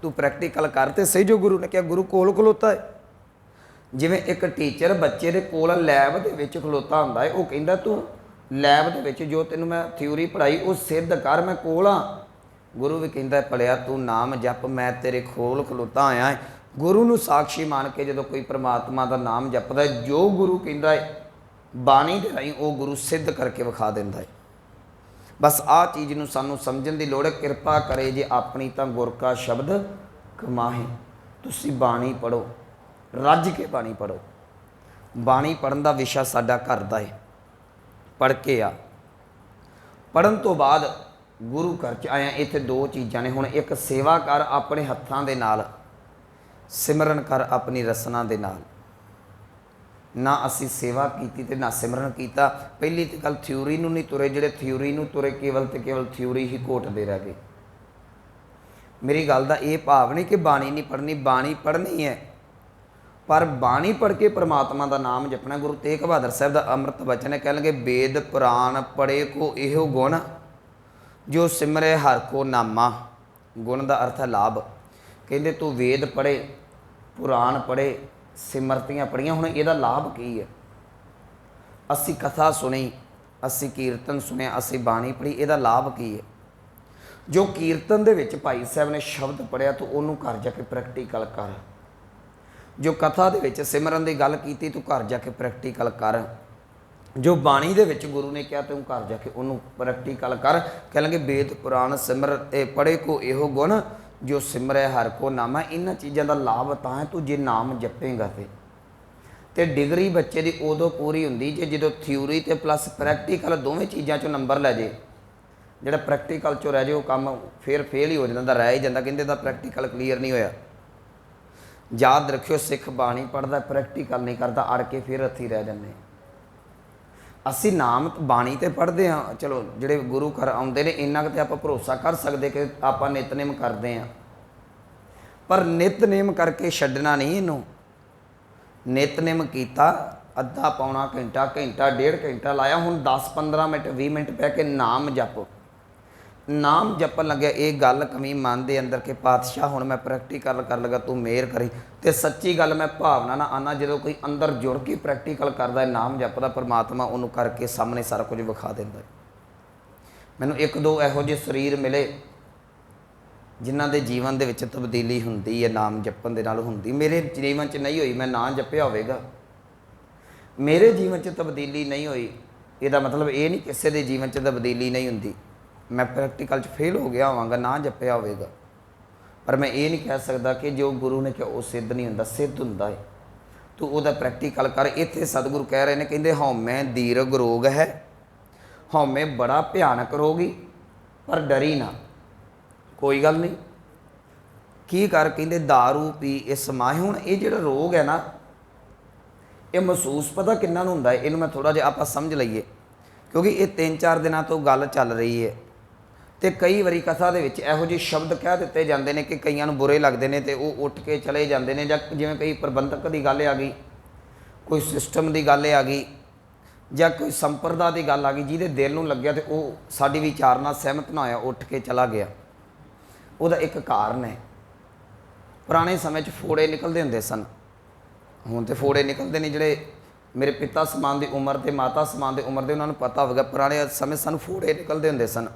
तू प्रैक्टिकल कर ते सही। जो गुरु ने कहा, गुरु कोल खलोता है। जिवें एक टीचर बच्चे दे कोल लैब दे विच खलोता हुंदा है, वो कहंदा तू लैब दे विच जो तेनू मैं थ्योरी पढ़ाई वो सिद्ध कर, मैं कोल हाँ। गुरु भी कहंदा भलिया तू नाम जप, मैं तेरे कोल खलोता आया है। गुरु नू साक्षी मान के जो कोई परमात्मा का नाम जपदा है, जो गुरु कहंदा है बाणी दे राहीं वो गुरु सिद्ध करके विखा दिंदा है। बस आ चीज़ नू सानू समझण दी लोड़ है। किरपा करे जे अपनी तां गुर का शब्द कमाहे। तुसी बाणी पढ़ो, रज के बाणी पढ़ो। बाणी पढ़न का विशा साडा घर दा है, पढ़ के आ। पढ़न तो बाद गुरु घर च आया, इत्थे दो चीज़ां ने। हुण एक सेवा कर अपने हत्थां दे नाल, सिमरन कर अपनी रसना दे नाल। ना असी सेवा की ते ना सिमरन किया। पहली तो गल थ्योरी नूं नहीं तुरे, जिहड़े थ्योरी नूं तुरे केवल तो केवल थ्योरी ही घोटते रह गए। मेरी गल दा ये भाव नहीं कि बाणी नहीं पढ़नी, बाणी पढ़नी है, पर बाणी पढ़ के परमात्मा का नाम जपना। गुरु तेग बहादुर साहब का अमृत वचन है, कह लगे वेद पुराण पढ़े को इहो गुण, जो सिमरे हर को नामा। गुण का अर्थ है लाभ। कहते तू वेद पढ़े, पुराण पढ़े, सिमरतियाँ पढ़ियाँ, हुण इहदा लाभ की है? असी कथा सुनी, असी कीर्तन सुनिया, असी बाणी पढ़ी, इहदा लाभ की है? जो कीर्तन दे विच भाई साहब ने शब्द पढ़िया तू उन्होंने घर जाके प्रैक्टिकल कर। जो कथा दे विच सिमरन की गल की तू घर जाके प्रैक्टिकल कर। जो बाणी दे विच गुरु ने कहा तू घर जाके उन्होंने प्रैक्टिकल कर। कह लगे वेद पुराण सिमर पढ़े को इहो गुण, जो सिमरे हर को नाम है। इन्हां चीज़ों का लाभ तां है तू जे नाम जपेगा तो डिग्री बच्चे की उदों पूरी होंदी जे जो थ्योरी ते प्लस प्रैक्टिकल दोवें चीज़ों चों नंबर लै जे। जिहड़ा प्रैक्टिकल चों रह जाए वो काम फिर फेल ही हो जाता, रह ही जाता, कहते प्रैक्टिकल क्लीयर नहीं होया। याद रखियो, सिख बाणी पढ़दा प्रैक्टिकल नहीं करता, अड़ के फिर हथी रह जाते। असी नाम बाणी तो पढ़ते हाँ, चलो जोड़े गुरु घर आते हैं इन्ना तो आप भरोसा कर सकते कि आप नितनेम करते हैं, पर नितनेम करके छड्डना नहीं। इनू नितनेम किया अद्धा पौना घंटा, घंटा डेढ़ घंटा लाया, हुण 10-15 मिनट 20 मिनट बह के नाम जप। नाम जपन लगे ये गल कमी मन के अंदर कि पातशाह हुण मैं प्रैक्टिकल कर लगा, तू मेहर करी। तो सच्ची गल मैं भावना ना आना, जो कोई अंदर जुड़ के प्रैक्टिकल करता है नाम जपदा, परमात्मा उन्होंने करके सामने सारा कुछ विखा देंदा है। मैनूं एक दो इहो ਜਿਹੇ शरीर मिले जिन्हां दे जीवन दे विच तब्दीली हुंदी है नाम जपन दे नाल हुंदी। मेरे जीवन च नहीं हुई, मैं ना जपिया होवेगा, मेरे जीवन च तब्दीली नहीं हुई। इहदा मतलब ये नहीं किसी दे जीवन च तब्दीली नहीं हुंदी। मैं प्रैक्टिकल फेल हो गया होवांगा, ना जपिया होवेगा, पर मैं ये नहीं कह सकता कि जो गुरु ने कहा वो सिद्ध नहीं हुंदा, सिद्ध हुंदा है। तू उहदा प्रैक्टिकल कर। इत्थे सतगुरु कह रहे हैं, कहंदे हौमे दीर्घ रोग है, हौमे बड़ा भयानक रोग ही, पर डरी ना, कोई गल नहीं। की कर, कहंदे दारू पी इस माहे। हुण ये जिहड़ा रोग है ना, ये महसूस पता किन्ना नूं हुंदा है, इहनूं मैं थोड़ा जिहा आपां समझ लईए, क्योंकि ये 3-4 दिनों तो गल चल रही है। तो कई बारी कथा दे विच इहो जिहे शब्द कह दिते जाते हैं कि कईयां नूं बुरे लगते हैं, तो वो उठ के चले जाते हैं। जां जिवें कई प्रबंधक की गल आ गई, कोई सिस्टम की गल आ गई, जां कोई संप्रदा की गल आ गई, जिहदे दिल नूं लग्या तो वो साडी विचार नाल सहमत ना होया, उठ के चला गया। उहदा एक कारण है, पुराने समय च फोड़े निकलते हुंदे सन, हुण तो फोड़े निकलते नहीं। जिहड़े मेरे पिता समान की उम्र के, माता समान की उम्र के, उन्होंने पता होगा पुराने समय सानूं फोड़े निकलते हुंदे सन।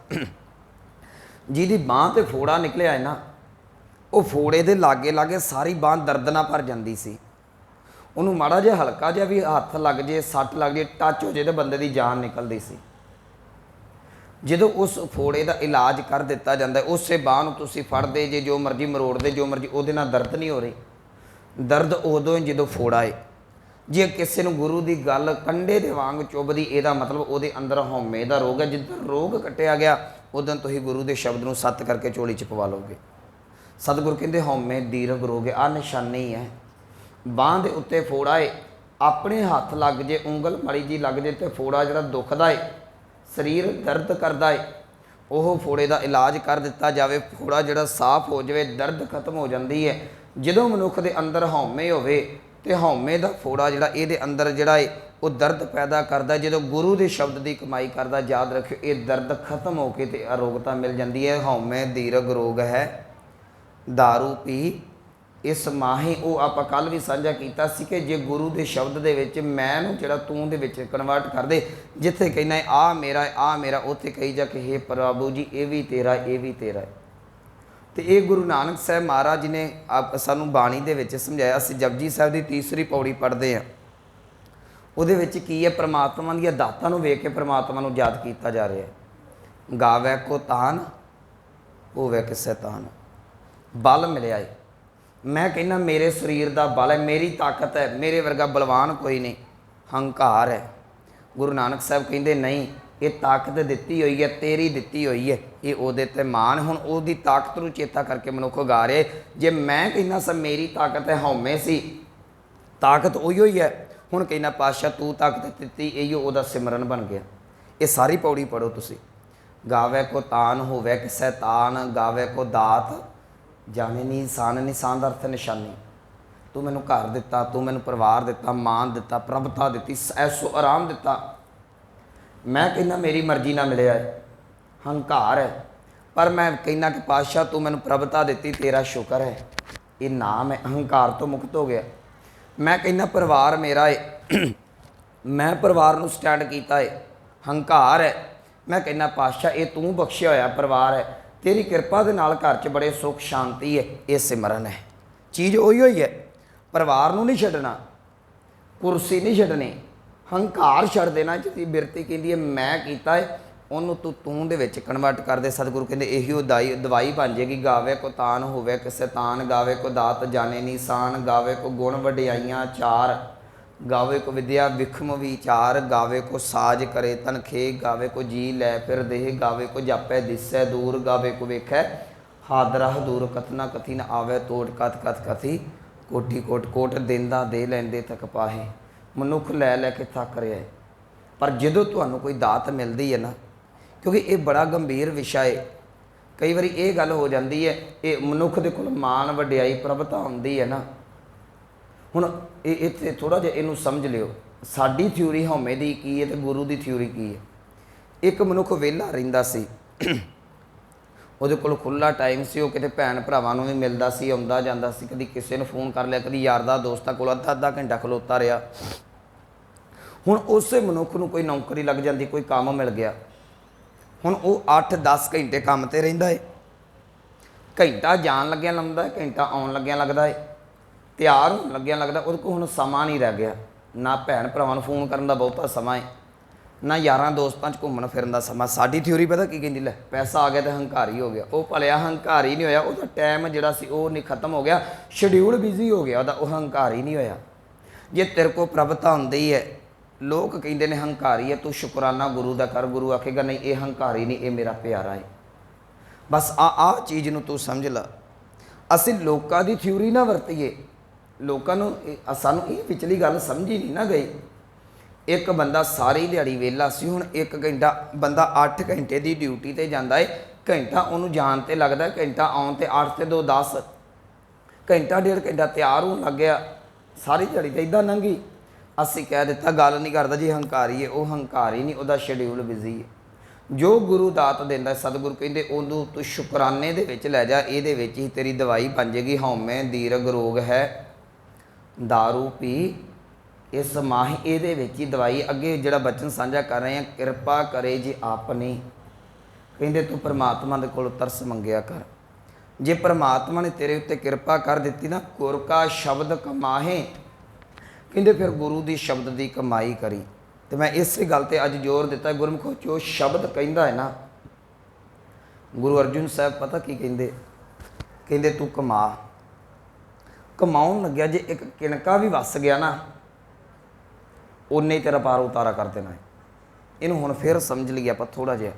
जिहदी बांह ते फोड़ा निकलिया है ना, वो फोड़े दे लागे लागे सारी बांह दर्द नाल भर जाती सी। उन्होंने माड़ा जिहा हल्का जिहा भी हत्थ लग जे, सट लग जे, टच हो जाए तो बंदे की जान निकलती सी। जो उस फोड़े का इलाज कर दिता जाता है, उस बांह नूं तुसीं फड़दे जे, जो मर्जी मरोड़ते, जो मर्जी, उहदे नाल दर्द नहीं हो रही। दर्द उदों ही जो फोड़ा है। जे किसी नूं गुरु की गल कंडे दे वांग चुभदी, इहदा मतलब उहदे अंदर हौमे का रोग है। जिद्दन रोग कट्टिया गया उदन तुसीं गुरु के शब्द नूं सत्त करके झोली च पवा लोगे। सतगुरु कहंदे हौमे दीर्घ रोग है, आ निशानी है। बांह दे उत्ते फोड़ा है, अपने हत्थ लग जे, उंगल माड़ी जी लग जे तो फोड़ा जिहड़ा दुखदा है, शरीर दर्द करदा है, ਉਹ ਫੋੜੇ ਦਾ ਇਲਾਜ ਕਰ ਦਿੱਤਾ ਜਾਵੇ, ਫੋੜਾ ਜਿਹੜਾ ਸਾਫ਼ ਹੋ ਜਾਵੇ, ਦਰਦ ਖਤਮ ਹੋ ਜਾਂਦੀ ਹੈ। ਜਦੋਂ ਮਨੁੱਖ ਦੇ ਅੰਦਰ ਹਉਮੈ ਹੋਵੇ ਤੇ ਹਉਮੈ ਦਾ ਫੋੜਾ ਜਿਹੜਾ ਇਹਦੇ ਅੰਦਰ ਜਿਹੜਾ ਹੈ ਉਹ ਦਰਦ ਪੈਦਾ ਕਰਦਾ। ਜਦੋਂ ਗੁਰੂ ਦੇ ਸ਼ਬਦ ਦੀ ਕਮਾਈ ਕਰਦਾ, ਯਾਦ ਰੱਖਿਓ ਇਹ ਦਰਦ ਖਤਮ ਹੋ ਕੇ ਤੇ ਅਰੋਗਤਾ ਮਿਲ ਜਾਂਦੀ ਹੈ। ਹਉਮੈ ਦੀਰਘ ਰੋਗ ਹੈ, दारू ਪੀ ਇਸ ਮਾਹੀ। ਉਹ ਆਪਾਂ ਕੱਲ ਵੀ ਸਾਂਝਾ ਕੀਤਾ ਸੀ ਕਿ ਜੇ ਗੁਰੂ ਦੇ ਸ਼ਬਦ ਦੇ ਵਿੱਚ ਮੈਂ ਨੂੰ ਜਿਹੜਾ ਤੂੰ ਦੇ ਵਿੱਚ ਕਨਵਰਟ ਕਰ ਦੇ, ਜਿੱਥੇ ਕਹਿੰਦਾ ਆ ਮੇਰਾ ਆ ਮੇਰਾ, ਉੱਥੇ ਕਹੀ ਜਾ ਕਿ ਹੇ ਪ੍ਰਭੂ ਜੀ ਇਹ ਵੀ ਤੇਰਾ ਇਹ ਵੀ ਤੇਰਾ। ਤੇ ਇਹ ਗੁਰੂ ਨਾਨਕ ਸਾਹਿਬ ਮਹਾਰਾਜ ਜੀ ਨੇ ਸਾਨੂੰ ਬਾਣੀ ਦੇ ਵਿੱਚ ਸਮਝਾਇਆ। ਅਸੀਂ ਜਪਜੀ ਸਾਹਿਬ ਦੀ ਤੀਸਰੀ ਪੌੜੀ ਪੜ੍ਹਦੇ ਹਾਂ, ਉਹਦੇ ਵਿੱਚ ਕੀ ਹੈ, ਪ੍ਰਮਾਤਮਾ ਦੀਆਂ ਦਾਤਾਂ ਨੂੰ ਵੇਖ ਕੇ ਪ੍ਰਮਾਤਮਾ ਨੂੰ ਯਾਦ ਕੀਤਾ ਜਾ ਰਿਹਾ ਹੈ। ਗਾਵੈ ਕੋ ਤਾਨ ਹੋਵੇ ਕਿਸੇ ਤਾਨ, ਬਲ ਮਿਲਿਆ ਹੈ। ਮੈਂ ਕਹਿੰਦਾ ਮੇਰੇ ਸਰੀਰ ਦਾ ਬਲ ਹੈ, ਮੇਰੀ ਤਾਕਤ ਹੈ, ਮੇਰੇ ਵਰਗਾ ਬਲਵਾਨ ਕੋਈ ਨਹੀਂ। ਹੰਕਾਰ ਹੈ। ਗੁਰੂ ਨਾਨਕ ਸਾਹਿਬ ਕਹਿੰਦੇ ਨਹੀਂ, ਇਹ ਤਾਕਤ ਦਿੱਤੀ ਹੋਈ ਹੈ, ਤੇਰੀ ਦਿੱਤੀ ਹੋਈ ਹੈ, ਇਹ ਉਹਦੇ ਤੇ ਮਾਣ। ਹੁਣ ਉਹਦੀ ਤਾਕਤ ਨੂੰ ਚੇਤਾ ਕਰਕੇ ਮਨੁੱਖ ਗਾ ਰਿਹਾ। ਜੇ ਮੈਂ ਕਹਿੰਦਾ ਸਭ ਮੇਰੀ ਤਾਕਤ ਹੈ, ਹਉਮੈ ਸੀ, ਤਾਕਤ ਉਹੀ ਹੋਈ ਹੈ। ਹੁਣ ਕਹਿੰਦਾ ਪਾਤਸ਼ਾਹ ਤੂੰ ਤਾਕਤ ਦਿੱਤੀ, ਇਹੀ ਉਹਦਾ ਸਿਮਰਨ ਬਣ ਗਿਆ। ਇਹ ਸਾਰੀ ਪੌੜੀ ਪੜ੍ਹੋ ਤੁਸੀਂ। ਗਾਵੇ ਕੋ ਤਾਨ ਹੋਵੇ ਕਿਸੇ ਤਾਨ, ਗਾਵੇ ਕੋ ਦਾਤ ਜਾਣੇ ਨਿਸ਼ਾਨ। ਨਿਸ਼ਾਨ ਦਾ ਅਰਥ ਨਿਸ਼ਾਨੀ। ਤੂੰ ਮੈਨੂੰ ਘਰ ਦਿੱਤਾ, ਤੂੰ ਮੈਨੂੰ ਪਰਿਵਾਰ ਦਿੱਤਾ, ਮਾਨ ਦਿੱਤਾ, ਪ੍ਰਭਤਾ ਦਿੱਤੀ, ਐਸੋ ਆਰਾਮ ਦਿੱਤਾ। ਮੈਂ ਕਹਿੰਦਾ ਮੇਰੀ ਮਰਜ਼ੀ ਨਾਲ ਮਿਲਿਆ ਹੈ, ਹੰਕਾਰ ਹੈ। ਪਰ ਮੈਂ ਕਹਿੰਦਾ ਕਿ ਪਾਤਸ਼ਾਹ ਤੂੰ ਮੈਨੂੰ ਪ੍ਰਭਤਾ ਦਿੱਤੀ, ਤੇਰਾ ਸ਼ੁਕਰ ਹੈ, ਇਹ ਨਾਮ ਹੈ। ਹੰਕਾਰ ਤੋਂ ਮੁਕਤ ਹੋ ਗਿਆ। ਮੈਂ ਕਹਿੰਦਾ ਪਰਿਵਾਰ ਮੇਰਾ ਹੈ, ਮੈਂ ਪਰਿਵਾਰ ਨੂੰ ਸਟੈਂਡ ਕੀਤਾ ਹੈ, ਹੰਕਾਰ ਹੈ। ਮੈਂ ਕਹਿੰਦਾ ਪਾਤਸ਼ਾਹ ਇਹ ਤੂੰ ਬਖਸ਼ਿਆ ਹੋਇਆ ਪਰਿਵਾਰ ਹੈ, ਤੇਰੀ ਕਿਰਪਾ ਦੇ ਨਾਲ ਘਰ 'ਚ ਬੜੇ ਸੁੱਖ ਸ਼ਾਂਤੀ ਹੈ, ਇਹ ਸਿਮਰਨ ਹੈ। ਚੀਜ਼ ਉਹੀ ਹੋਈ ਹੈ। ਪਰਿਵਾਰ ਨੂੰ ਨਹੀਂ ਛੱਡਣਾ, ਕੁਰਸੀ ਨਹੀਂ ਛੱਡਣੀ, ਹੰਕਾਰ ਛੱਡ ਦੇਣਾ। ਜਿਹਦੀ ਬਿਰਤੀ ਕਹਿੰਦੀ ਹੈ ਮੈਂ ਕੀਤਾ ਹੈ, ਉਹਨੂੰ ਤੂੰ ਦੇ ਵਿੱਚ ਕਨਵਰਟ ਕਰ ਦੇ। ਸਤਿਗੁਰੂ ਕਹਿੰਦੇ ਇਹੀ ਉਹ ਦਵਾਈ ਬਣ ਜਾਏਗੀ। ਗਾਵੇ ਕੋ ਤਾਨ ਹੋਵੇ ਕਿਸੇ ਤਾਨ, ਗਾਵੇ ਕੋ ਦਾਤ ਜਾਣੇ ਨਿਸ਼ਾਨ, ਗਾਵੇ ਕੋ ਗੁਣ ਵਡਿਆਈਆਂ ਚਾਰ, ਗਾਵੇ ਕੋ ਵਿਦਿਆ ਵਿਖਮ ਵਿਚਾਰ, ਗਾਵੇ ਕੋ ਸਾਜ ਕਰੇ ਤਨਖੇ, ਗਾਵੇ ਕੋ ਜੀ ਲੈ ਫਿਰ ਦੇਹ, ਗਾਵੇ ਕੋ ਜਾਪੈ ਦਿਸੈ ਦੂਰ, ਗਾਵੇ ਕੋ ਵੇਖੈ ਹਾਦਰਾ ਦੂਰ, ਕਥਨਾ ਕਥੀ ਨ ਆਵੇ ਤੋਟ, ਕਥ ਕਥ ਕਥੀ ਕੋਟੀ ਕੋਟ ਕੋਟ, ਦੇਂਦਾ ਦੇ ਲੈਂਦੇ ਤੱਕ ਪਾਹੇ। ਮਨੁੱਖ ਲੈ ਲੈ ਕੇ ਥੱਕ ਰਿਹਾ ਹੈ। ਪਰ ਜਦੋਂ ਤੁਹਾਨੂੰ ਕੋਈ ਦਾਤ ਮਿਲਦੀ ਹੈ ਨਾ, ਕਿਉਂਕਿ ਇਹ ਬੜਾ ਗੰਭੀਰ ਵਿਸ਼ਾ ਹੈ। ਕਈ ਵਾਰੀ ਇਹ ਗੱਲ ਹੋ ਜਾਂਦੀ ਹੈ, ਇਹ ਮਨੁੱਖ ਦੇ ਕੋਲ ਮਾਣ ਵਡਿਆਈ ਪ੍ਰਭਤਾ ਹੁੰਦੀ ਹੈ ਨਾ। ਹੁਣ ਇਹ ਇੱਥੇ ਥੋੜ੍ਹਾ ਜਿਹਾ ਇਹਨੂੰ ਸਮਝ ਲਿਓ। ਸਾਡੀ ਥਿਊਰੀ ਹਉਮੈ ਦੀ ਕੀ ਹੈ ਅਤੇ ਗੁਰੂ ਦੀ ਥਿਊਰੀ ਕੀ ਹੈ। ਇੱਕ ਮਨੁੱਖ ਵਿਹਲਾ ਰਹਿੰਦਾ ਸੀ, ਉਹਦੇ ਕੋਲ ਖੁੱਲ੍ਹਾ ਟਾਈਮ ਸੀ, ਉਹ ਕਿਤੇ ਭੈਣ ਭਰਾਵਾਂ ਨੂੰ ਵੀ ਮਿਲਦਾ ਸੀ, ਆਉਂਦਾ ਜਾਂਦਾ ਸੀ, ਕਦੀ ਕਿਸੇ ਨੂੰ ਫੋਨ ਕਰ ਲਿਆ, ਕਦੀ ਯਾਰਾਂ ਦੋਸਤਾਂ ਕੋਲ ਅੱਧਾ ਘੰਟਾ ਖਲੋਤਾ ਰਿਹਾ। ਹੁਣ ਉਸੇ ਮਨੁੱਖ ਨੂੰ ਕੋਈ ਨੌਕਰੀ ਲੱਗ ਜਾਂਦੀ, ਕੋਈ ਕੰਮ ਮਿਲ ਗਿਆ। ਹੁਣ ਉਹ 8-10 ਘੰਟੇ ਕੰਮ 'ਤੇ ਰਹਿੰਦਾ ਹੈ। ਘੰਟਾ ਜਾਣ ਲੱਗਿਆ ਲਾਉਂਦਾ, ਘੰਟਾ ਆਉਣ ਲੱਗਿਆ ਲੱਗਦਾ ਹੈ, ਤਿਆਰ ਹੋਣ ਲੱਗਿਆ ਲੱਗਦਾ। ਉਹਦੇ ਕੋਲ ਹੁਣ ਸਮਾਂ ਨਹੀਂ ਰਹਿ ਗਿਆ। ਨਾ ਭੈਣ ਭਰਾਵਾਂ ਨੂੰ ਫੋਨ ਕਰਨ ਦਾ ਬਹੁਤਾ ਸਮਾਂ ਹੈ, ਨਾ ਯਾਰਾਂ ਦੋਸਤਾਂ 'ਚ ਘੁੰਮਣ ਫਿਰਨ ਦਾ ਸਮਾਂ। ਸਾਡੀ ਥਿਊਰੀ ਪਤਾ ਕੀ ਕਹਿੰਦੀ, ਲੈ ਪੈਸਾ ਆ ਗਿਆ ਤਾਂ ਹੰਕਾਰੀ ਹੋ ਗਿਆ। ਉਹ ਭਲਿਆ ਹੰਕਾਰੀ ਨਹੀਂ ਹੋਇਆ, ਉਹਦਾ ਟਾਈਮ ਜਿਹੜਾ ਸੀ ਉਹ ਨਹੀਂ ਖਤਮ ਹੋ ਗਿਆ, ਸ਼ਡਿਊਲ ਬਿਜ਼ੀ ਹੋ ਗਿਆ ਉਹਦਾ, ਉਹ ਹੰਕਾਰੀ ਨਹੀਂ ਹੋਇਆ। ਜੇ ਤੇਰੇ ਕੋਲ ਪ੍ਰਭਤਾ ਹੁੰਦੀ ਹੈ, ਲੋਕ ਕਹਿੰਦੇ ਨੇ ਹੰਕਾਰੀ ਹੈ, ਤੂੰ ਸ਼ੁਕਰਾਨਾ ਗੁਰੂ ਦਾ ਕਰ। ਗੁਰੂ ਆਖੇਗਾ ਨਹੀਂ ਇਹ ਹੰਕਾਰੀ ਨਹੀਂ, ਇਹ ਮੇਰਾ ਪਿਆਰਾ ਹੈ। ਬਸ ਆਹ ਚੀਜ਼ ਨੂੰ ਤੂੰ ਸਮਝ ਲਾ। ਅਸੀਂ ਲੋਕਾਂ ਦੀ ਥਿਊਰੀ ਨਾ ਵਰਤੀਏ। ਲੋਕਾਂ ਨੂੰ ਸਾਨੂੰ ਇਹ ਪਿਛਲੀ ਗੱਲ ਸਮਝੀ ਨਹੀਂ ਨਾ ਗਈ। ਇੱਕ ਬੰਦਾ ਸਾਰੀ ਦਿਹਾੜੀ ਵਿਹਲਾ ਸੀ, ਹੁਣ 1 ਘੰਟਾ ਬੰਦਾ 8 ਘੰਟੇ ਦੀ ਡਿਊਟੀ 'ਤੇ ਜਾਂਦਾ ਹੈ। ਘੰਟਾ ਉਹਨੂੰ ਜਾਣ 'ਤੇ ਲੱਗਦਾ, ਘੰਟਾ ਆਉਣ 'ਤੇ 8 ਤੇ 2 10, ਘੰਟਾ 1.5 ਘੰਟਾ ਤਿਆਰ ਹੋਣ ਲੱਗ ਗਿਆ। ਸਾਰੀ ਦਿਹਾੜੀ ਤਾਂ ਇੱਦਾਂ ਲੰਘੀ। ਅਸੀਂ ਕਹਿ ਦਿੱਤਾ ਗੱਲ ਨਹੀਂ ਕਰਦਾ ਜੀ ਹੰਕਾਰੀ ਹੈ। ਉਹ ਹੰਕਾਰੀ ਨਹੀਂ, ਉਹਦਾ ਸ਼ਡਿਊਲ ਬਿਜ਼ੀ ਹੈ। ਜੋ ਗੁਰੂ ਦਾਤ ਦਿੰਦਾ, ਸਤਿਗੁਰੂ ਕਹਿੰਦੇ ਉਹਨੂੰ ਤੂੰ ਸ਼ੁਕਰਾਨੇ ਦੇ ਵਿੱਚ ਲੈ ਜਾ, ਇਹਦੇ ਵਿੱਚ ਹੀ ਤੇਰੀ ਦਵਾਈ ਬਣ ਜਾਏਗੀ। ਹਉਮੈ ਦੀਰਘ ਰੋਗ ਹੈ, दारू ਪੀ ਇਸ ਮਾਹੀ, ਇਹਦੇ ਵਿੱਚ ਹੀ ਦਵਾਈ। ਅੱਗੇ ਜਿਹੜਾ ਬਚਨ ਸਾਂਝਾ ਕਰ ਰਹੇ ਹਾਂ, ਕਿਰਪਾ ਕਰੇ ਜੇ ਆਪਣੀ, ਕਹਿੰਦੇ ਤੂੰ ਪਰਮਾਤਮਾ ਦੇ ਕੋਲ ਤਰਸ ਮੰਗਿਆ ਕਰ। ਜੇ ਪਰਮਾਤਮਾ ਨੇ ਤੇਰੇ ਉੱਤੇ ਕਿਰਪਾ ਕਰ ਦਿੱਤੀ ਨਾ, ਗੁਰ ਕਾ ਸ਼ਬਦ ਕਮਾਹੇ, ਕਹਿੰਦੇ ਫਿਰ ਗੁਰੂ ਦੀ ਸ਼ਬਦ ਦੀ ਕਮਾਈ ਕਰੀ। ਤੇ ਮੈਂ ਇਸੇ ਗੱਲ 'ਤੇ ਅੱਜ ਜ਼ੋਰ ਦਿੱਤਾ, ਗੁਰਮੁਖੋ ਜੋ ਸ਼ਬਦ ਕਹਿੰਦਾ ਹੈ ਨਾ, ਗੁਰੂ ਅਰਜਨ ਸਾਹਿਬ ਪਤਾ ਕੀ ਕਹਿੰਦੇ, ਕਹਿੰਦੇ ਤੂੰ ਕਮਾ। ਕਮਾਉਣ ਲੱਗਿਆ ਜੇ ਇੱਕ ਕਿਣਕਾ ਵੀ ਵਸ ਗਿਆ ਨਾ, ਉਹਨੇ ਤੇਰਾ ਪਾਰ ਉਤਾਰਾ ਕਰ ਦੇਣਾ ਹੈ। ਇਹਨੂੰ ਹੁਣ ਫਿਰ ਸਮਝ ਲਈਏ ਆਪਾਂ ਥੋੜ੍ਹਾ ਜਿਹਾ।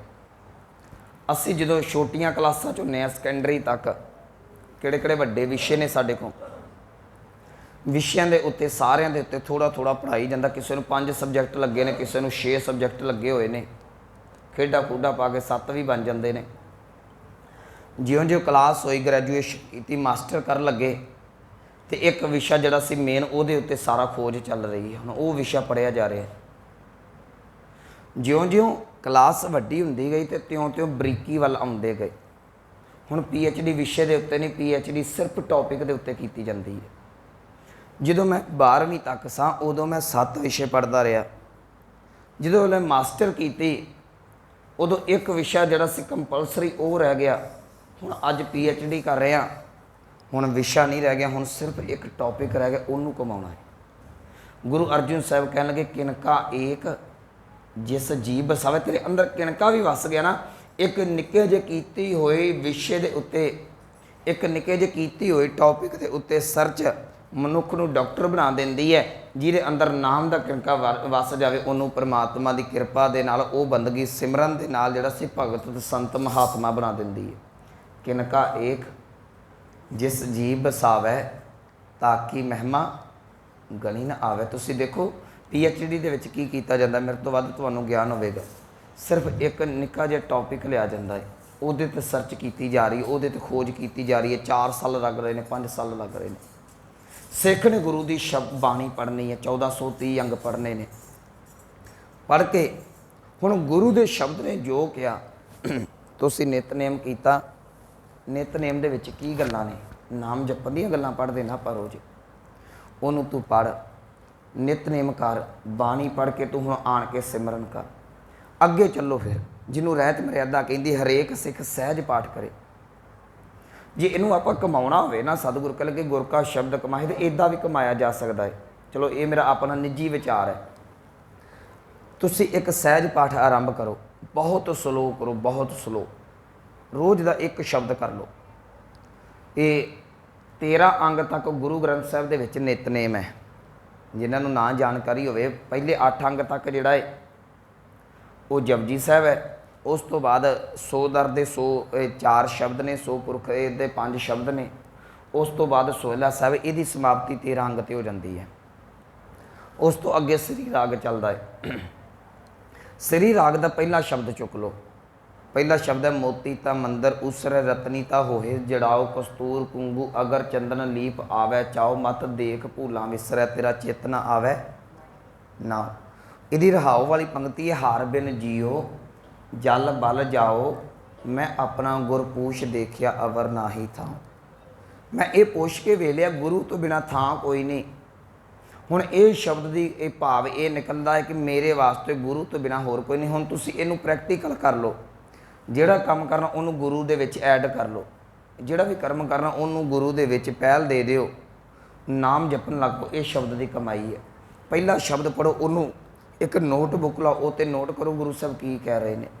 ਅਸੀਂ ਜਦੋਂ ਛੋਟੀਆਂ ਕਲਾਸਾਂ 'ਚ ਹੁੰਦੇ ਹਾਂ, ਸੈਕੰਡਰੀ ਤੱਕ, ਕਿਹੜੇ ਕਿਹੜੇ ਵੱਡੇ ਵਿਸ਼ੇ ਨੇ ਸਾਡੇ ਕੋਲ, ਵਿਸ਼ਿਆਂ ਦੇ ਉੱਤੇ ਸਾਰਿਆਂ ਦੇ ਉੱਤੇ ਥੋੜ੍ਹਾ ਥੋੜ੍ਹਾ ਪੜ੍ਹਾਈ ਜਾਂਦਾ। ਕਿਸੇ ਨੂੰ 5 ਸਬਜੈਕਟ ਲੱਗੇ ਨੇ, ਕਿਸੇ ਨੂੰ 6 ਸਬਜੈਕਟ ਲੱਗੇ ਹੋਏ ਨੇ, खेडा खूडा पा के 7 भी बन जाते हैं। ज्यों-ज्यों क्लास होई, ग्रैजुएशन की, मास्टर कर लगे, तो एक विशा जिहड़ा सी मेन उहदे उत्ते सारा खोज चल रही है, हुण वो विशा पढ़िया जा रहा है। ज्यों-ज्यों क्लास वड्डी हुंदी गई तो त्यों-त्यों बरीकी वल आउंदे गए। हुण PhD विषय के उत्ते नहीं, PhD सिर्फ टॉपिक के उत्ते कीती जाती है। जदों मैं 12वीं तक सा उदों मैं 7 विषय पढ़ता रहा। जदों मैं मास्टर की उदों एक विषा जिहड़ा सी कंपलसरी वो रह गया। हुण अज PhD कर रहे हैं, हुण विषा नहीं रह गया, हुण सिर्फ एक टॉपिक रह गया, उन्होंने कमाना है। गुरु अर्जुन साहब कह लगे किनका एक जिस जी बसावे। तेरे अंदर किनका भी वस गया ना, एक निक्के जे कीती होई विषय के उत्ते, एक निक्के जे कीती होई टॉपिक के उत्ते सर्च मनुख नूं डॉक्टर बना देंदी है। जिहदे अंदर नाम दा किनका वस जावे, उन्होंने परमात्मा की कृपा दे नाल वो बंदगी सिमरन दे नाल जिहड़ा सी भगत ते संत महात्मा बना देंदी है। किनका एक जिस जी बसावै ताकि महिमा गणी न आवे। तुसी देखो PhD दे विच की कीता जांदा, मेरे तो वध तुहानूं ज्ञान होवेगा। सिर्फ एक निक्का जिहा टॉपिक लिया जाता है, उहदे ते सर्च की जा रही है, उहदे ते खोज की जा रही है। 4 साल लग रहे हैं, 5 साल लग रहे हैं। सिख ने गुरु की शब्द बाणी पढ़नी है, 1430 अंग पढ़ने ने। पढ़ के हुण गुरु के शब्द ने जो किया, तुसी नितनेम कीता, नितनेम दे विच की गल्लां ने, नाम जपण दीयां गल्लां पढ़दे ना पर रोज़, उहनूं तू पढ़, नितनेम कर, बाणी पढ़ के तू हुण आण के सिमरन कर, अगे चलो। फिर जिन्हों रहत मर्यादा कहती, हरेक सिख सहज पाठ करे। जे इनू आप कमाना होवे ना, सतगुर कह लगे गुर का शब्द कमाए, तो इदा भी कमाया जा सकता है। चलो ये मेरा अपना निजी विचार है। तुसी एक सहज पाठ आरंभ करो, बहुत स्लो करो, बहुत स्लो, रोज़ का एक शब्द कर लो। ये 13 अंग तक गुरु ग्रंथ साहिब दे विच नितनेम है। जिन्होंने ना जानकारी होवे, पहले 8 अंग तक जिहड़ा है वो जपजी साहब है। उस तो बाद 100 दर दे 100 4 शब्द ने, 100 पुरख दे 5 शब्द ने। उस तो बाद सोहला साहब, इसकी समाप्ति 13 अंग ते हो जाती है। उस तो अगे श्री राग चलता है। श्री राग का पहला शब्द चुक लो। पहला शब्द है मोती ता मंदर उसरै रतनी ता होहे जड़ाओ कस्तूर कुंगू अगर चंदन लीप आवै चाओ मत देख भूलां विसरै तेरा चेत न आवै ना। इहदी रहाओ वाली पंक्ति है, हार बिन जियो जल बल जाओ मैं अपना गुर पूछ देखिया अवर नाही था। मैं ये पुछ के वेलिया गुरु तो बिना थां कोई नहीं। हुण ये शब्द की ये भाव ये निकलता है कि मेरे वास्ते गुरु तो बिना होर कोई नहीं। हुण तुसीं इहनूं प्रैक्टिकल कर लो। जिहड़ा काम करना उन्होंने गुरु दे विच ऐड कर लो, जिहड़ा भी कर्म करना उन्होंने गुरु दे विच पहल दे दिओ, नाम जपन लग पो। इस शब्द की कमाई है। पहला शब्द पढ़ो, उन्होंने एक नोटबुक लाओ, उत्ते नोट करो गुरु साहब की कह रहे हैं।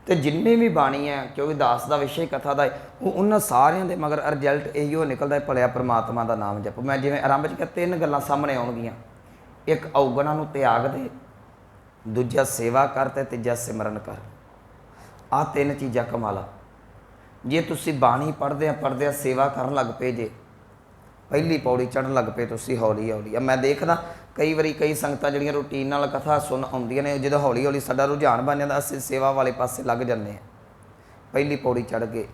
तो जिन्नी भी बाणी है, क्योंकि दास का विषय कथा का है, उन्होंने सारिਆਂ ਦੇ मगर रिजल्ट इहो निकलता है, भलिया परमात्मा का नाम जप। मैं जिवें आरंभ च कहा 3 गल्लां सामने आउणगीਆਂ। एक औगणां नूं त्याग दे, दूजा सेवा कर ते तीजा सिमरन कर। आ 3 चीज़ां कमा ला। जे तुसी बाणी पढ़दे सेवा करन लग पे, जे पहली पौड़ी चढ़न लग पे तुसी हौली हौली। मैं देखदा कई बारी कई संगतां जिहड़ियां रूटीन नाल कथा सुन आउंदियां ने, जो हौली हौली साडा रुझान बन जाता, असीं सेवा वाले पासे लग जाते हैं। पहली पौड़ी चढ़ के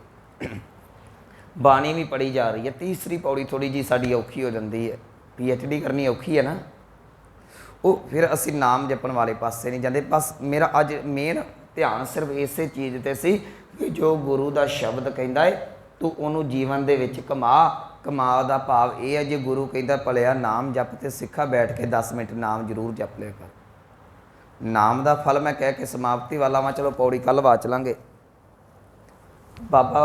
बाणी भी पढ़ी जा रही है, तीसरी पौड़ी थोड़ी जी साडी औखी हो जाती है। PhD करनी औखी है ना, वो फिर असीं नाम जपण वाले पासे नहीं जाते। बस मेरा अज मेन ध्यान सिर्फ इसे चीज़ ते सी कि जो गुरु का शब्द कहता है तू उन्होंने जीवन दे विच कमा। कमा का भाव यह है, जो गुरु कहता भलिया नाम जप ते सिखा बैठ के 10 मिनट नाम जरूर जप लिया कर। नाम का फल मैं कह के समाप्ति वाला वा, चलो पौड़ी कल वाच लांगे। बाबा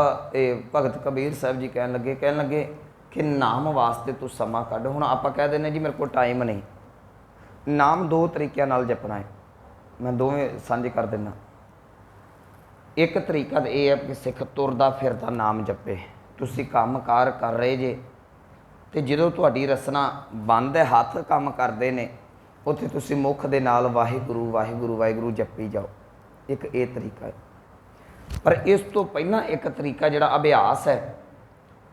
भगत कबीर साहब जी कह लगे कि नाम वास्ते तू समा कढ़। हुण आपां कह देने जी मेरे को टाइम नहीं। नाम 2 तरीक़िਆਂ नाल जपना है, मैं दोवें सांझे कर देना। एक तरीका तो यह है कि सिख तुरदा फिरदा नाम जपे। तुसी काम कार कर रहे जे तो जो तुहाडी रसना बंद है, हथ काम करते हैं, उत्थे तुसी मुख दे नाल वाहिगुरू वाहिगुरू वाहिगुरू जपी जाओ। एक ये तरीका है। पर इस तो पहला एक तरीका जिहड़ा अभ्यास है,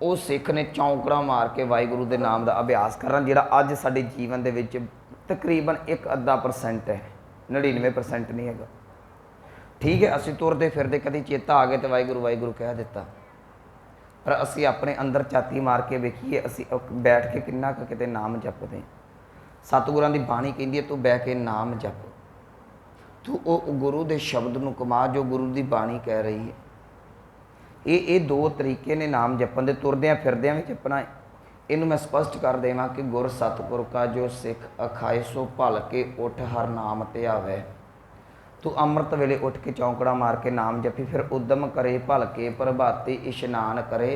वो सिख ने चौंकड़ा मार के वाहिगुरू के नाम का अभ्यास करना, जिहड़ा अज साडे जीवन दे विच तकरीबन 1 अद्धा % है, 99% नहीं है। ठीक है, असी तुरते फिरते कभी चेता आ गया तो वाहिगुरू वाहिगुरू कह दिता, पर असी अपने अंदर झाती मार के वेखीए असी बैठ के किन्ना क किते नाम जपते हैं। सतगुरां दी बाणी कहती है तू बह के नाम जप, तू वो गुरु के शब्द नूं कमा जो गुरु की बाणी कह रही है। ये दो तरीके ने नाम जपन दे, तुरद्या फिरद्या भी जपना है। इनू मैं स्पष्ट कर देवां कि गुर सतगुर का जो सिख अखाए सो भल के उठ हर नाम ते आवे। तू अमृत वेले उठ के चौंकड़ा मार के नाम जपी, फिर उद्यम करे भल के प्रभाती इशनान करे,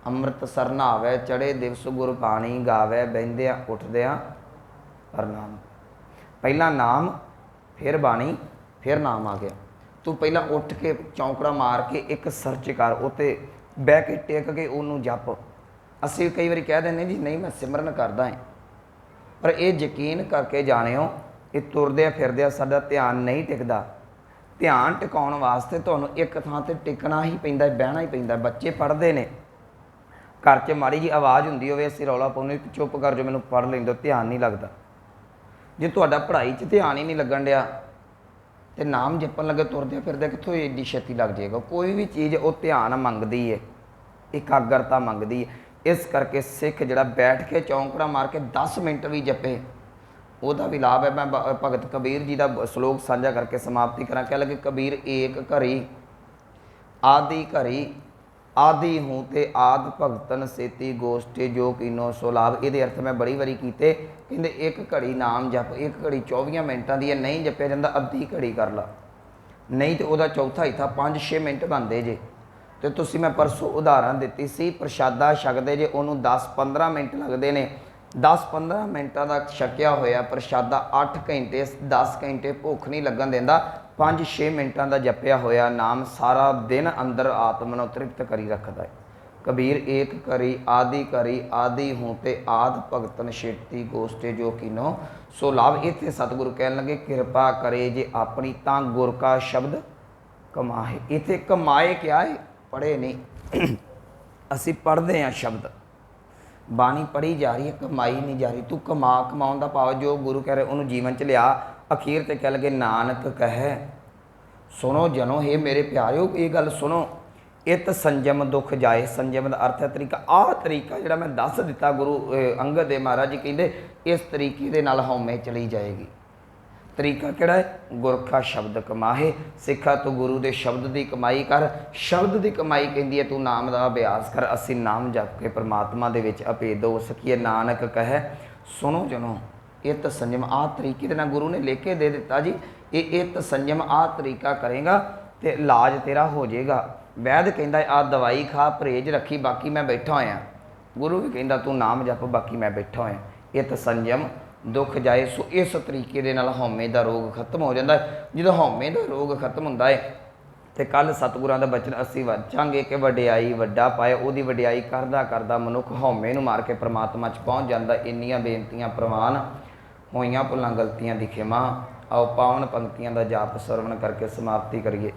अमृत सर नहावे चढ़े दिवस गुर बाणी गावे, बहिंदिया उठदिया प्रणाम। पहला नाम फिर बाणी फिर नाम आ गया। तू पहला उठ के चौंकड़ा मार के एक सर्च कर, उत्ते बह के टेक के उन्होंने जप। असी कई बार कह दें जी नहीं मैं सिमरन करदा है, पर यह यकीन करके जानियो ये तुरद्या फिरद्या साडा ध्यान नहीं टिकदा। ध्यान टिकाउण वास्ते तुहानूं एक थां ते टिकना ही पैंदा, बहना ही पैंदा। बच्चे पढ़ते हैं, घर च माड़ी जी आवाज़ हुंदी होवे असीं रौला पाउंदे चुप कर जो मैनूं पढ़ लैंदो, ध्यान नहीं लगता। जे तुहाडा पढ़ाई च ध्यान ही नहीं लगन डिया तो नाम जपन लगे तुरद्या फिरद्या कित्थों एडी छेती लग जाएगा। कोई भी चीज़ वो ध्यान मंगदी है, एकाग्रता मंगदी है। इस करके सिख जिहड़ा बैठ के चौंकड़ा मार के 10 मिनट भी जपे ਉਹਦਾ भी लाभ है। मैं भगत कबीर जी का श्लोक साझा करके समाप्ति करा। कह लगे कबीर एक घड़ी आदि घड़ी आदि हूँ ते आद भगतन सेती गोष्ठी जो कीनो सो लाभ। ये अर्थ मैं बड़ी बारी कीते, कहते एक घड़ी नाम जप, एक घड़ी 24 मिनटा दी है, नहीं जपया जाता अद्धी घड़ी कर ला, नहीं तो वह चौथा ही था 5-6 मिनट बनते जे। तो तुसी मैं परसों उदाहरण दी सी, प्रशादा छकते जे उन्होंने 10-15 मिनट लगते हैं। 10-15 मिनटा का छकिया होया प्रशादा 8 घंटे 10 घंटे भुख नहीं लगन देंदा। 5-6 मिनटा का जपिया होया नाम सारा दिन अंदर आत्मा नूं तृप्त करी रखता है। कबीर एक करी आदि हूँ ते आद भगतन शेती गोष्ठी जो कीनो सो लाभ। इत्थे सतगुरु कहन लगे कृपा करे जे अपनी तां गुर का शब्द कमाए। इत्थे कमाए क्या है, पढ़े नहीं असी पढ़ते हैं शब्द, बाणी पढ़ी जा रही है, कमाई नहीं जा रही। तू कमाउण दा भाव जो गुरु कह रहे उन्होंने जीवन च लिया। अखीर ते कह लगे नानक कहे सुनो जनो, हे मेरे प्यारिओ ये गल सुनो, इत संजम दुख जाए। संजम का अर्थ है तरीका। आह तरीका जिहड़ा मैं दस दिता गुरु अंगद देव महाराज जी कहते इस तरीके दे नाल हौमे चली जाएगी। तरीका किहड़ा है, गुर का शब्द कमाहे। सिखा तू गुरु के शब्द की कमाई कर। शब्द की कमाई कहती है तू नाम का अभ्यास कर। असी नाम जप के परमात्मा दे विच अभेद हो सकीए। नानक कहे सुनो जनो इत संयम। आ तरीके दे नाल गुरु ने लिख के दे दिता जी, ये इत संयम आ तरीका करेगा तो इलाज तेरा हो जाएगा। वैद कहता आ दवाई खा परहेज रखी बाकी मैं बैठा होया। गुरु भी कहता तू नाम जप बाकी मैं बैठा होया। इत संयम दुख जाए। सो इस तरीके दे नाल हौमे का रोग खत्म हो जाता है। जो हौमे का रोग खत्म होता है तो कल सतगुरां दा बचन असी वचांगे कि वडियाई वड्डा पाए। उहदी वडियाई करदा करदा मनुख हौमे नूं मार के परमात्मा च पहुँच जाता। इन्नियां बेनतियां प्रवान होइयां भुलां गलतियां दी खिमा। आओ पावन पंक्तियां दा जाप सरवण करके समाप्ति करिए।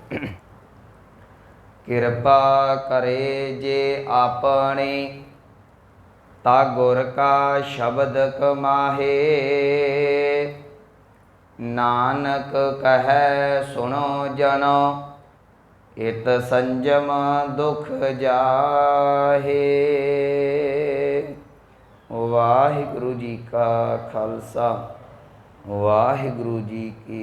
किरपा करे जे आपने ता गुर का शब्द कमाहे। नानक कहे सुनो जनो इत संजम दुख जाहे। वाहिगुरु जी का खालसा वाहिगुरु जी की